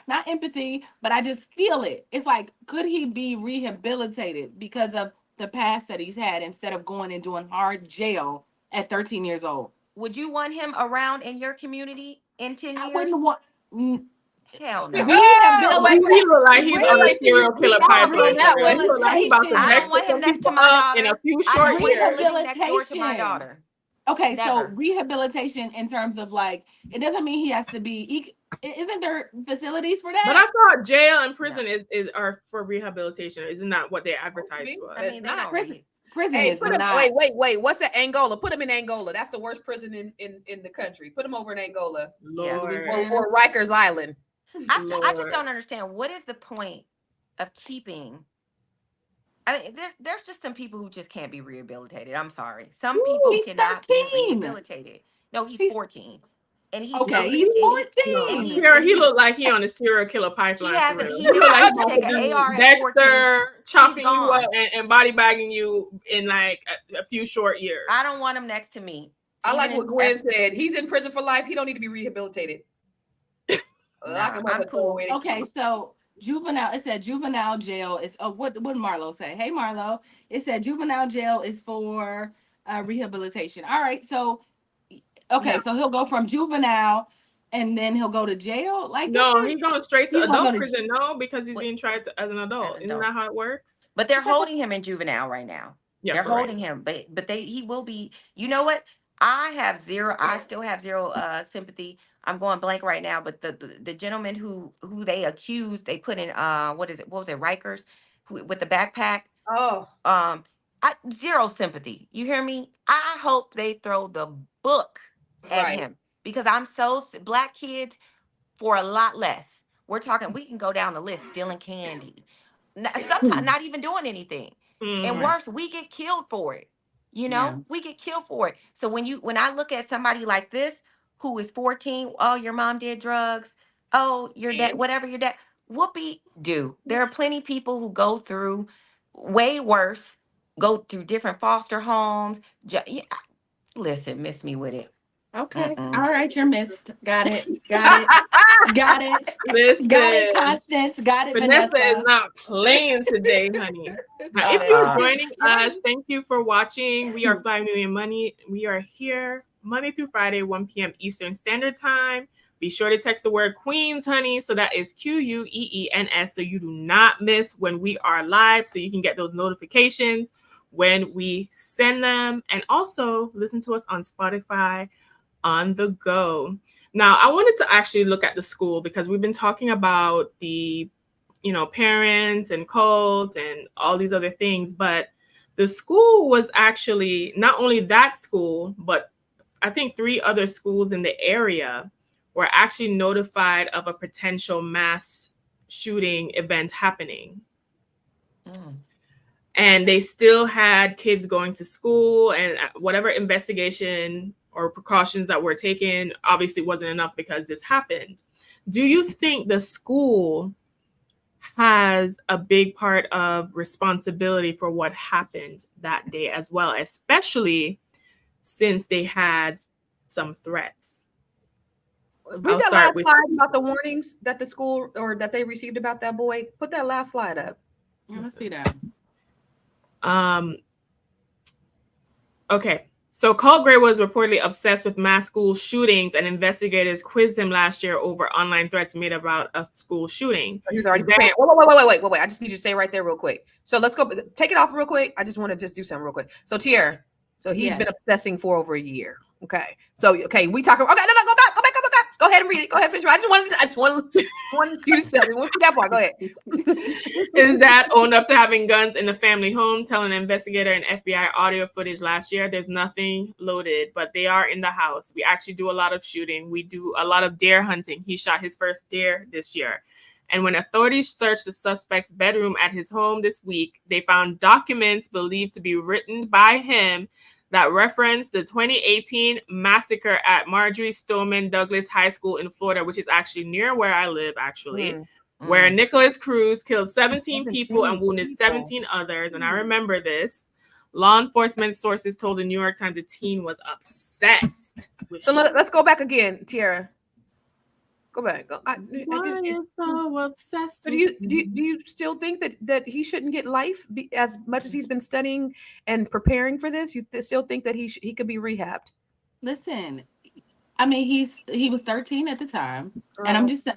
not empathy, but I just feel it. It's like, could he be rehabilitated because of the past that he's had, instead of going and doing hard jail at 13 years old? Would you want him around in your community in 10 years? I wouldn't want. Hell no. He look like he's on a serial killer pipeline. He look like he's about to I don't want him next to my daughter. In a few short years. Living next door to my daughter. Okay, so rehabilitation in terms of, like, it doesn't mean he has to be. Isn't there facilities for that? But I thought jail and prison are for rehabilitation. Isn't that what they advertise for? I mean, not prison. Hey, is not. Wait. What's that? Angola? Put him in Angola. That's the worst prison in the country. Put him over in Angola. Lord. Or Rikers Island. I just don't understand. What is the point of keeping? I mean, there's just some people who just can't be rehabilitated. I'm sorry. Some people cannot be rehabilitated. No, he's 14. And he's 14. He looked like he on a serial killer pipeline. He looked like he take an AR at 14. Dexter chopping you up and body bagging you in like a few short years. I don't want him next to me. I like what Gwen said. He's in prison for life. He don't need to be rehabilitated. I'm cool. Okay, so juvenile. It said juvenile jail is. Oh, what did Marlo say? Hey, Marlo. It said juvenile jail is for rehabilitation. All right, so. Okay, so he'll go from juvenile and then he'll go to jail? Like, no, he's going straight to adult prison. No, because he's being tried as an adult. Isn't that how it works? But they're holding him in juvenile right now. Yeah, they're holding him, but he will be. You know what? I still have zero sympathy. I'm going blank right now, but the gentleman who they accused, they put in what was it, Rikers, with the backpack. Zero sympathy. You hear me? I hope they throw the book at him, because black kids for a lot less. We're talking, we can go down the list, stealing candy, sometimes not even doing anything. And worse, we get killed for it. We get killed for it. So when I look at somebody like this who is 14, oh, your mom did drugs, oh, your dad, whatever your dad, whoopee do. There are plenty of people who go through way worse, go through different foster homes. Listen, miss me with it. Okay. All right, you're missed. Got it. Got it. Listen. Got it, Constance. Got it, Vanessa. Vanessa is not playing today, honey. Now, if you're joining us, thank you for watching. We are Fly Nubian Money. We are here Monday through Friday, 1 p.m. Eastern Standard Time. Be sure to text the word Queens, honey. So that is QUEENS. So you do not miss when we are live. So you can get those notifications when we send them. And also listen to us on Spotify on the go. Now, I wanted to actually look at the school, because we've been talking about the, parents and cults and all these other things. But the school was actually not only that school, but I think 3 other schools in the area were actually notified of a potential mass shooting event happening. and they still had kids going to school, and whatever investigation or precautions that were taken obviously wasn't enough because this happened. Do you think the school has a big part of responsibility for what happened that day as well, especially since they had some threats? I'll Read that start last with slide about the warnings that the school or that they received about that boy. Put that last slide up. Let's see that. um okay. So Cole Gray was reportedly obsessed with mass school shootings, and investigators quizzed him last year over online threats made about a school shooting. He was already Is there- preparing. Wait. I just need you to stay right there real quick. So let's go. Take it off real quick. I just want to just do something real quick. So Tier, so he's Yes. been obsessing for over a year. Okay. So we talking. Okay, no, go back. Go ahead and read it. Go ahead, finish. I just wanted you to say. What's that part? Go ahead. His dad owned up to having guns in the family home, telling an investigator in FBI audio footage last year. There's nothing loaded, but they are in the house. We actually do a lot of shooting. We do a lot of deer hunting. He shot his first deer this year. And when authorities searched the suspect's bedroom at his home this week, they found documents believed to be written by him that reference the 2018 massacre at Marjorie Stoneman Douglas High School in Florida, which is actually near where I live, actually, where Nicholas Cruz killed 17 people and wounded 17 others. And I remember this. Law enforcement sources told the New York Times the teen was obsessed with So let's go back again, Tiara. Go back. so obsessed. So do you still think that he shouldn't get life as much as he's been studying and preparing for this? You still think that he could be rehabbed? Listen, I mean, he was 13 at the time, Girl. and I'm just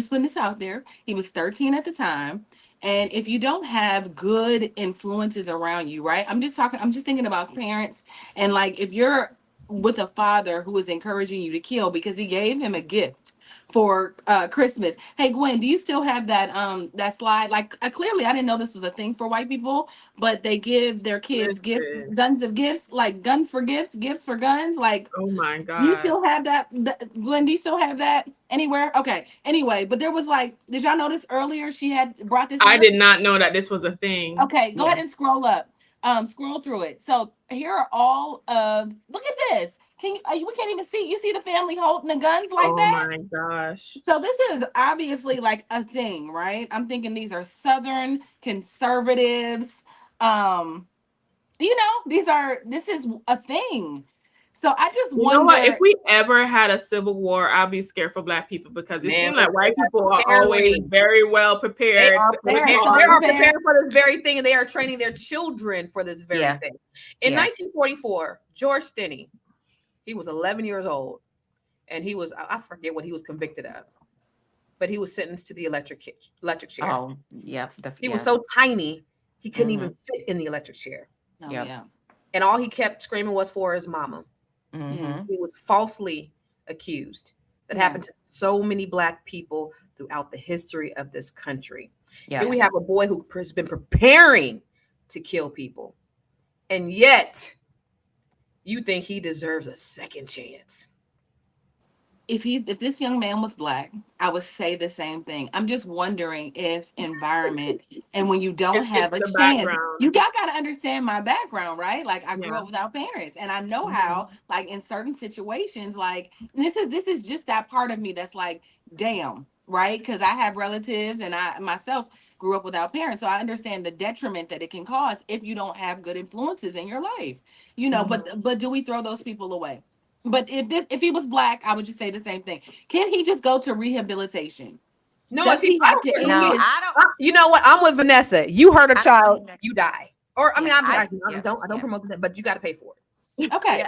putting this out there. He was 13 at the time, and if you don't have good influences around you, right? I'm just thinking about parents, and like if you're with a father who is encouraging you to kill because he gave him a gift for Christmas. Hey Gwen, do you still have that slide? Like clearly I didn't know this was a thing for white people, but they give their kids gifts, tons of gifts, like guns for gifts, gifts for guns. Like, oh my god, do you still have that? Glenn, do you still have that anywhere? Okay. Anyway, but there was like, did y'all notice earlier she had brought this? I did not know that this was a thing. Okay, go ahead and scroll up. Scroll through it. So here are all of. Look at this. Can you? We can't even see. You see the family holding the guns like that? Oh my gosh. So this is obviously like a thing, right? I'm thinking these are Southern conservatives. This is a thing. So I just wonder, you know what? If we ever had a civil war, I'll be scared for Black people because it seems like white people are always very well prepared. They are prepared for this very thing, and they are training their children for this very thing. In 1944, George Stinney, he was 11 years old, and he was, I forget what he was convicted of, but he was sentenced to the electric chair. Oh, yeah. He was so tiny, he couldn't even fit in the electric chair. Oh, yeah. And all he kept screaming was for his mama. He was falsely accused. That happened to so many Black people throughout the history of this country. Here we have a boy who has been preparing to kill people, and yet you think he deserves a second chance. If this young man was Black, I would say the same thing. I'm just wondering if environment, and when you don't have a chance, you got to understand my background, right? Like I grew up without parents, and I know how, like in certain situations, like this is just that part of me that's like, damn, right? Because I have relatives, and I myself grew up without parents, so I understand the detriment that it can cause if you don't have good influences in your life, But do we throw those people away? But if he was Black, I would just say the same thing. Can he just go to rehabilitation? No, does he have to? I don't. You know what? I'm with Vanessa. You hurt a child, you die. Or I mean, I don't promote that, but you got to pay for it. Okay.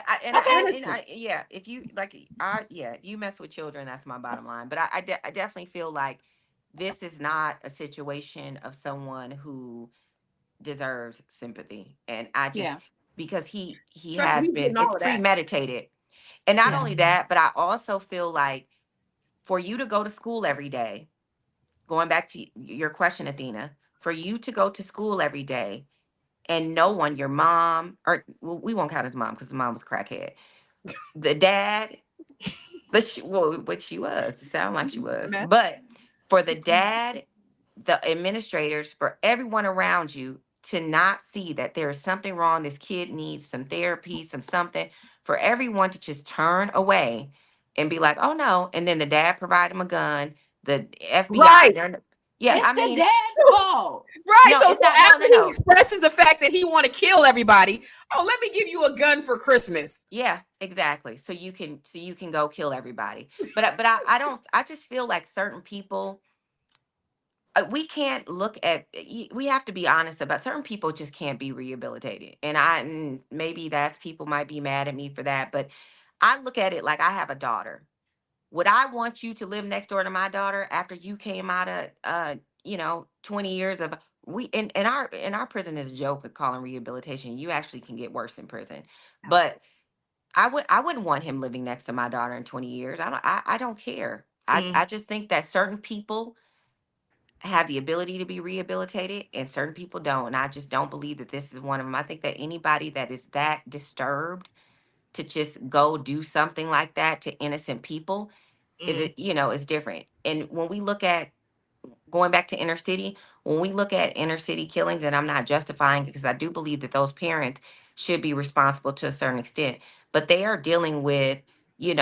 If you mess with children, that's my bottom line. But I definitely feel like this is not a situation of someone who deserves sympathy, and I just because he has been, it's premeditated. And not only that, but I also feel like for you to go to school every day, going back to your question, Athena, for you to go to school every day and no one, your mom, or we won't count his mom because his mom was crackhead, the dad, what she was, it sounded like she was, but for the dad, the administrators, for everyone around you to not see that there's something wrong, this kid needs some therapy, some something, for everyone to just turn away and be like, oh no. And then the dad provide him a gun, the FBI, Right. they're, yeah, It's I the mean, dad's fault. Right. no, So, it's so not, no, after no, he no. expresses the fact that he want to kill everybody, oh, let me give you a gun for Christmas. Yeah, exactly. So you can go kill everybody. But I don't, I just feel like certain people, we can't look at we have to be honest about certain people just can't be rehabilitated, and maybe that's people might be mad at me for that, but I look at it like I have a daughter. Would I want you to live next door to my daughter after you came out of 20 years of we in our prison is a joke of calling rehabilitation. You actually can get worse in prison. But I wouldn't want him living next to my daughter in 20 years. I don't care. I just think that certain people have the ability to be rehabilitated and certain people don't. And I just don't believe that this is one of them. I think that anybody that is that disturbed to just go do something like that to innocent people is Mm. it, is different. And when we look at going back to inner city, when we look at inner city killings, and I'm not justifying because I do believe that those parents should be responsible to a certain extent, but they are dealing with, you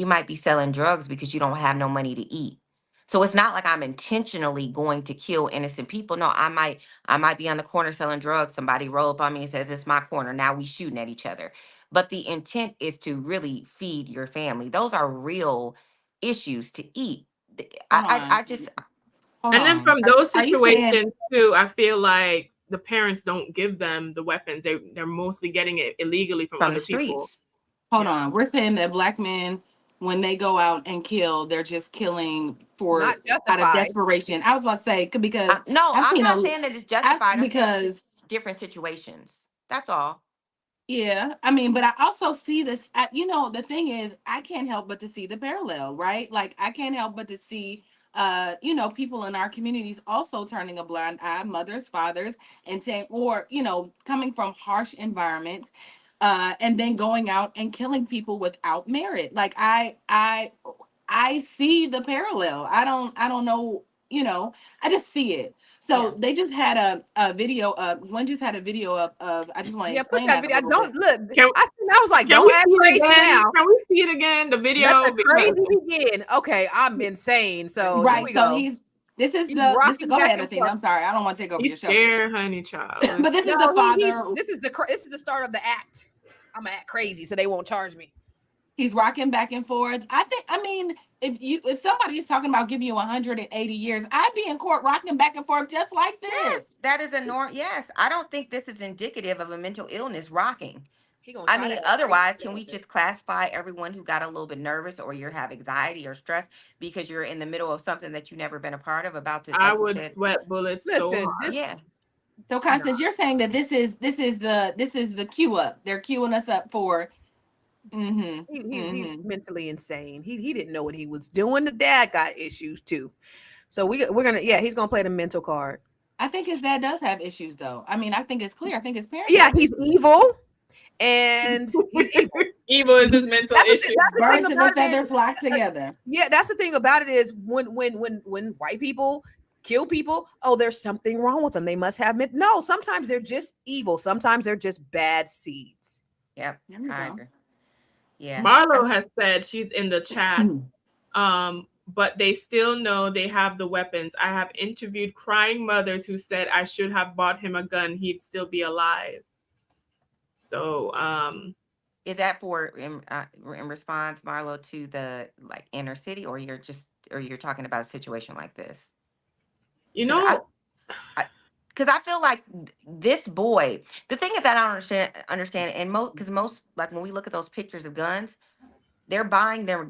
might be selling drugs because you don't have no money to eat. So it's not like I'm intentionally going to kill innocent people. No, I might be on the corner selling drugs. Somebody roll up on me and says, it's my corner. Now we shooting at each other. But the intent is to really feed your family. Those are real issues to eat. Hold I on. just Hold And then on. from those Are you saying situations too, I feel like the parents don't give them the weapons. They're mostly getting it illegally from from the other people. streets. hold Yeah. on? We're saying that black men, when they go out and kill, they're just killing Not for out of justified. desperation. I was about to say because No, I've I'm seen not a saying that it's I justified. I'm saying it's because just different situations. That's all. yeah, I mean, but I also see this. The thing is, I can't help but to see the parallel, right? Like, I can't help but to see, people in our communities also turning a blind eye, mothers, fathers, and saying, or coming from harsh environments, and then going out and killing people without merit. Like, I see the parallel. I don't know. I just see it. Yeah. So they just had a video of one just had a video of I just want to Yeah, put explain that that a video. little bit. Don't look. Can I was like, can don't we act see it crazy again? now. Can we see it again? The Let video the because crazy begin. Okay, I'm insane. let me So here Right. we So go. this is He's this rocking go back ahead, and Athena. forth. I'm sorry. I don't want to take over he's your show. scared, honey child. But Let's this is No, the he's father. this is the start of the act. I'm gonna act crazy so they won't charge me. He's rocking back and forth. I mean, if somebody is talking about giving you 180 years, I'd be in court rocking back and forth just like Yes, this. that is a norm. Yes, I don't think this is indicative of a mental illness rocking. He gonna I try mean, that white otherwise, can we privilege. just classify everyone who got a little bit nervous or you have anxiety or stress because you're in the middle of something that you've never been a part of about to, I like you would said, sweat bullets so Listen, hard. this yeah. So nah. Constance, you're saying that this is the cue up. They're queuing us up for He's mm-hmm. mentally insane. He didn't know what he was doing. The dad got issues too. So we're gonna he's gonna play the mental card. I think his dad does have issues though. I mean, I think it's clear. I think his parents Yeah, have he's issues. evil and he's evil. Evil is his mental issue. That's the thing Birds of a about it is feather flock together. yeah, that's the thing about it is when white people kill people, oh, there's something wrong with them. They must have no. Sometimes they're just evil. Sometimes they're just bad seeds. Yep, There we I go. agree. Yeah. Marlo has said she's in the chat. But they still know they have the weapons. I have interviewed crying mothers who said I should have bought him a gun. He'd still be alive. So, Is that for in response, Marlo, to the like inner city, or you're talking about a situation like this? you Because know, because I feel like this boy. The thing is that I don't understand, and most like when we look at those pictures of guns, they're buying they're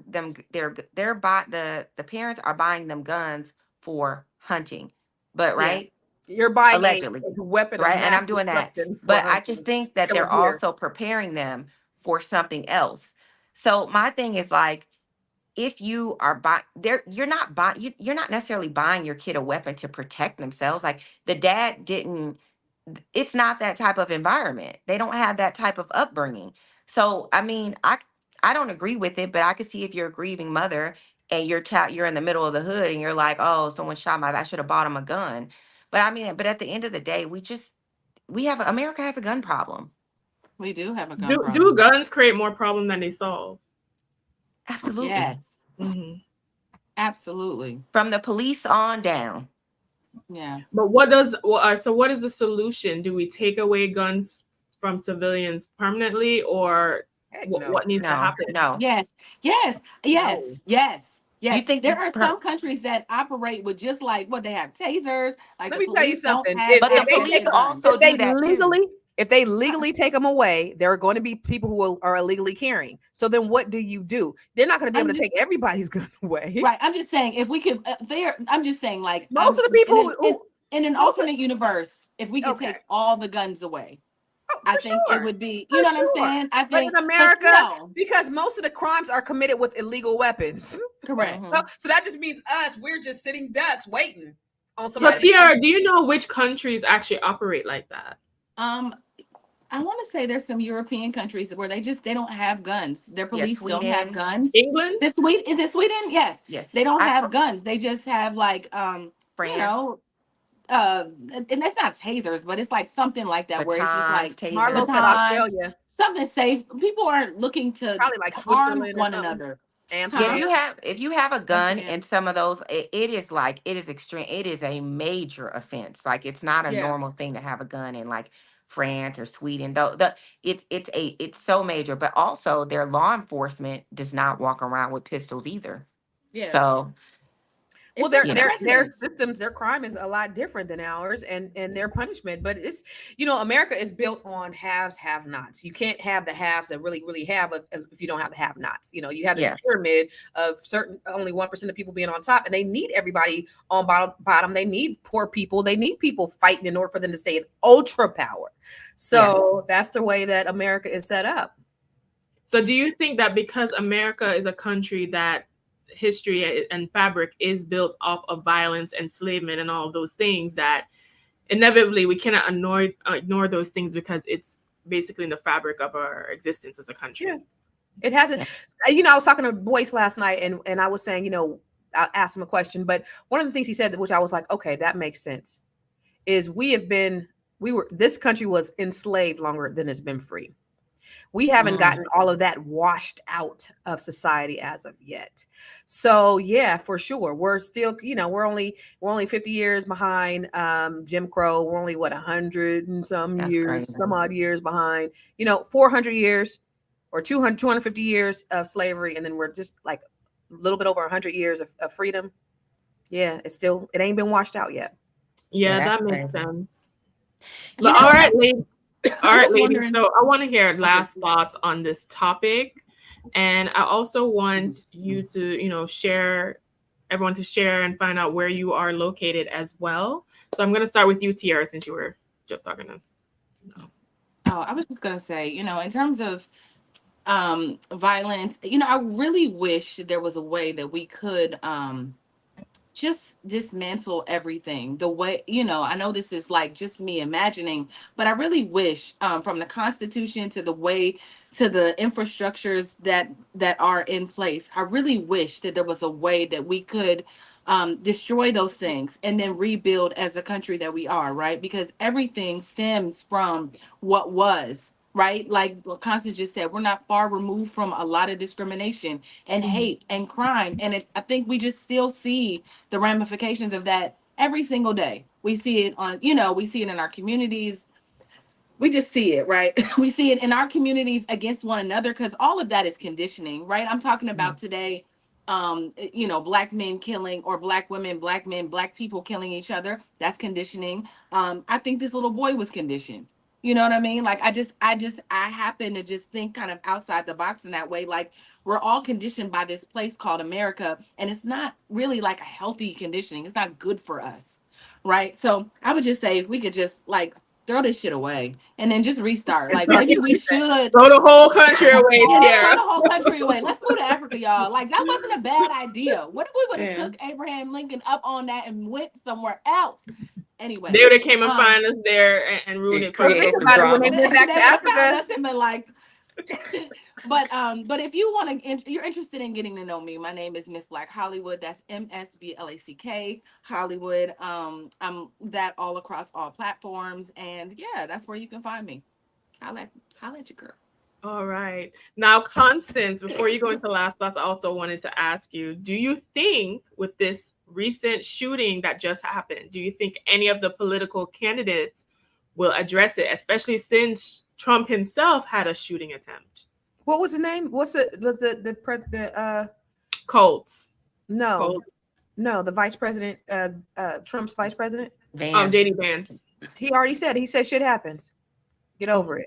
buy the parents are buying them guns for hunting, but Yeah. right, You're buying a allegedly, weapon of right, and mass I'm doing that, destruction for but I just hunting. think that Kill they're a deer. also preparing them for something else. So my thing is like, if you are buying there, you're not necessarily buying your kid a weapon to protect themselves. Like the dad didn't, it's not that type of environment. They don't have that type of upbringing. So I mean, I don't agree with it, but I could see if you're a grieving mother and your child, you're in the middle of the hood and you're like, oh, someone shot my, I should have bought him a gun. But I mean, but at the end of the day, we just America has a gun problem. We do have a gun Do problem. guns create more problem than they solve? Absolutely. Yes, Mm-hmm. absolutely. From the police on down. Yeah. But so what is the solution? Do we take away guns from civilians permanently, or Heck what no. needs to No, happen? no. Yes, yes, yes, No. yes, You yes. think There it's are some countries that operate with just like what they have tasers, like Let the me tell you police don't something. have but the actual police guns. also do that too. If they legally take them away, there are going to be people who are illegally carrying. So then what do? They're not going to be I'm able to take just everybody's gun away. right. I'm just saying if we could, I'm just saying like Most of the people in an most of, alternate universe, if we could okay. take all the guns away, Oh, I for think it sure. would be. For You know what I'm sure. saying? I But in think, but America, no, because most of the crimes are committed with illegal weapons. correct. Mhm. So that just means we're just sitting ducks waiting on So somebody. Tiara, do you know which countries actually operate like that? I want to say there's some European countries where they don't have guns. Their Yeah, police don't have Sweden. guns. England? Is it Sweden? Yes. Yeah. They don't have guns. They just have like you France. know, and that's not tasers, but it's like something like that where it's just Batons, like Marlo tasers. said batons, Australia, something safe. People aren't looking to probably like harm Switzerland or one something. another. Yeah, Amsterdam. if you have a Once gun again. in some of those, it is extreme. It is a major offense. Like it's not a Yeah. normal thing to have a gun in like France or Sweden. Though it's so major. But also their law enforcement does not walk around with pistols either. Yeah. So Well, It's you the know, their presidents. systems, their crime is a lot different than ours, and their punishment. But it's America is built on haves, have nots. You can't have the haves that really have if you don't have the have nots. You have this yeah, pyramid of certain only 1% of people being on top, and they need everybody on bottom. They need poor people. They need people fighting in order for them to stay in ultra power. So that's the way that America is set up. So do you think that because America is a country that history and fabric is built off of violence, enslavement, and all of those things, that inevitably we cannot ignore those things because it's basically in the fabric of our existence as a country? Yeah. It hasn't, I was talking to Boyce last night and I was saying, I asked him a question, but one of the things he said, which I was like, okay, that makes sense, is this country was enslaved longer than it's been free. We haven't gotten all of that washed out of society as of yet. So yeah, for sure. We're still, we're only 50 years behind Jim Crow. We're only 100 and some odd years behind, 400 years or 250 years of slavery. And then we're just like a little bit over 100 years of freedom. Yeah, it ain't been washed out yet. Yeah, that's that makes crazy. sense. But all right, ladies. All right, ladies. wondering- So I want to hear last thoughts on this topic. And I also want you to, everyone to share and find out where you are located as well. So I'm going to start with you, Tiara, since you were just talking to. Oh, I was just going to say, in terms of violence, I really wish there was a way that we could just dismantle everything the way, I know this is like just me imagining, but I really wish from the Constitution to the infrastructures that are in place, I really wish that there was a way that we could destroy those things and then rebuild as a country that we are, right? Because everything stems from what was, right? Like Constance just said, we're not far removed from a lot of discrimination and hate and crime. And I think we just still see the ramifications of that every single day. We see it we see it in our communities. We just see it, right? We see it in our communities against one another because all of that is conditioning, right? I'm talking about today, black men killing, or black women, black men, black people killing each other. That's conditioning. I think this little boy was conditioned. You know what I mean? Like I happen to just think kind of outside the box in that way. Like we're all conditioned by this place called America, and it's not really like a healthy conditioning. It's not good for us, right? So I would just say if we could just like throw this shit away and then just restart. Like maybe we should throw the whole country away. throw the whole country away. Let's move to Africa, y'all. Like that wasn't a bad idea. What if we would have took Abraham Lincoln up on that and went somewhere else? Anyway, they would have came and find us there and ruined it for us. Think about it, when they went back to Africa. And been like, But if you want to, you're interested in getting to know me. My name is Miss Black Hollywood. That's MSBLACK Hollywood. I'm that all across all platforms, and yeah, that's where you can find me. Holla, holla at your girl. All right. Now, Constance, before you go into last thoughts, I also wanted to ask you, do you think with this recent shooting that just happened, do you think any of the political candidates will address it, especially since Trump himself had a shooting attempt? What was the name? What's the was the Colts. no Colts. no the vice president Trump's vice president? Vance. JD Vance. He already said shit happens. Get over it.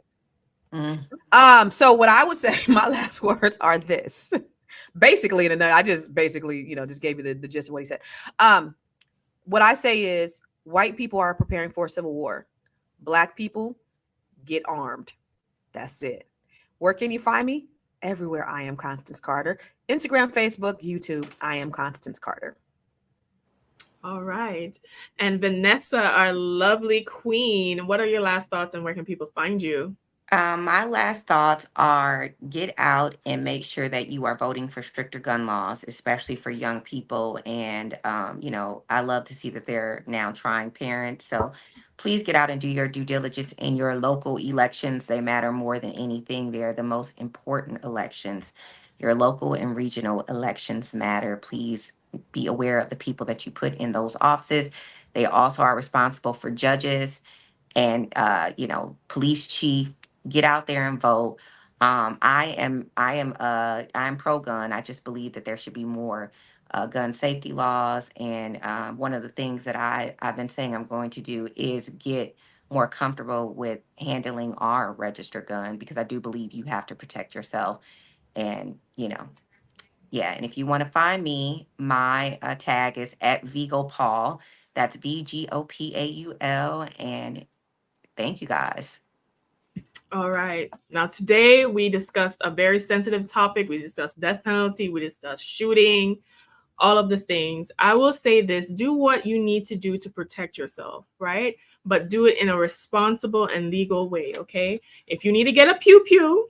Mm. So what I would say, my last words are this. Basically, I just basically, just gave you the gist of what he said. What I say is white people are preparing for a civil war. Black people get armed. That's it. Where can you find me? Everywhere. I am Constance Carter. Instagram, Facebook, YouTube. I am Constance Carter. All right. And Vanessa, our lovely queen, what are your last thoughts and where can people find you? My last thoughts are get out and make sure that you are voting for stricter gun laws, especially for young people. And, I love to see that they're now trying parents. So please get out and do your due diligence in your local elections. They matter more than anything. They are the most important elections. Your local and regional elections matter. Please be aware of the people that you put in those offices. They also are responsible for judges and police chief. Get out there and vote. I'm pro gun. I just believe that there should be more gun safety laws. And one of the things that I've been saying I'm going to do is get more comfortable with handling our registered gun, because I do believe you have to protect yourself. And yeah. And if you want to find me, my tag is at Vigo Paul. That's VGOPAUL. And thank you guys. All right. Now, today we discussed a very sensitive topic. We discussed death penalty. We discussed shooting, all of the things. I will say this, do what you need to do to protect yourself, right? But do it in a responsible and legal way, okay? If you need to get a pew-pew,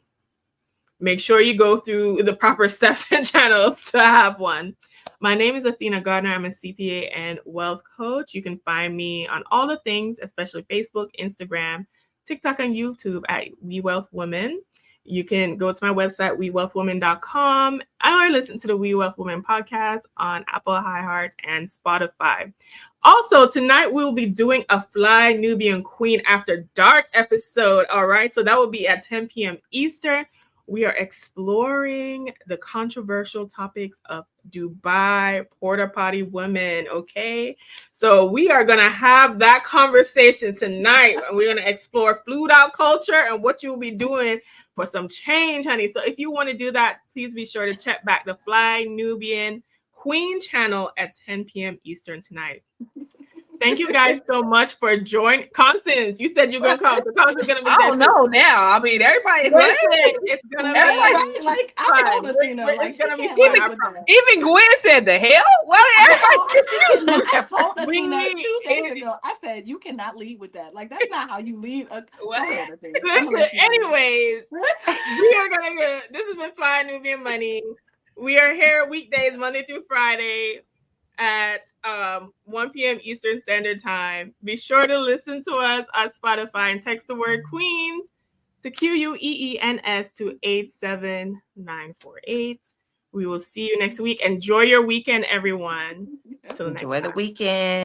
make sure you go through the proper steps and channels to have one. My name is Athena Gardner. I'm a CPA and wealth coach. You can find me on all the things, especially Facebook, Instagram, TikTok, and YouTube at We Wealth Women. You can go to my website, wewealthwomen.com, or listen to the We Wealth Women podcast on Apple, iHeart, and Spotify. Also, tonight we will be doing a Fly Nubian Queen After Dark episode. All right, so that will be at 10 p.m. Eastern. We are exploring the controversial topics of Dubai porta potty women, okay? So we are going to have that conversation tonight, and we're going to explore flued out culture and what you'll be doing for some change, honey. So if you want to do that, please be sure to check back the Fly Nubian Queen channel at 10 p.m. Eastern tonight. Thank you guys so much for joining. Constance, you said you're gonna come. So Constance is gonna be there. I don't know now. I mean, everybody. It's gonna be Like I told Athena, like it's gonna be even Gwen said the hell. Well, everybody. I told Athena We 2 days ago. I said you cannot lead with that. Like that's not how you lead. Go ahead, Athena. Listen, anyways, we are gonna go. This has been Fly Nubian Money. We are here weekdays, Monday through Friday, at 1 p.m. Eastern Standard Time. Be sure to listen to us on Spotify and text the word Queens to QUEENS to 87948. We will see you next week. Enjoy your weekend, everyone. Enjoy the weekend.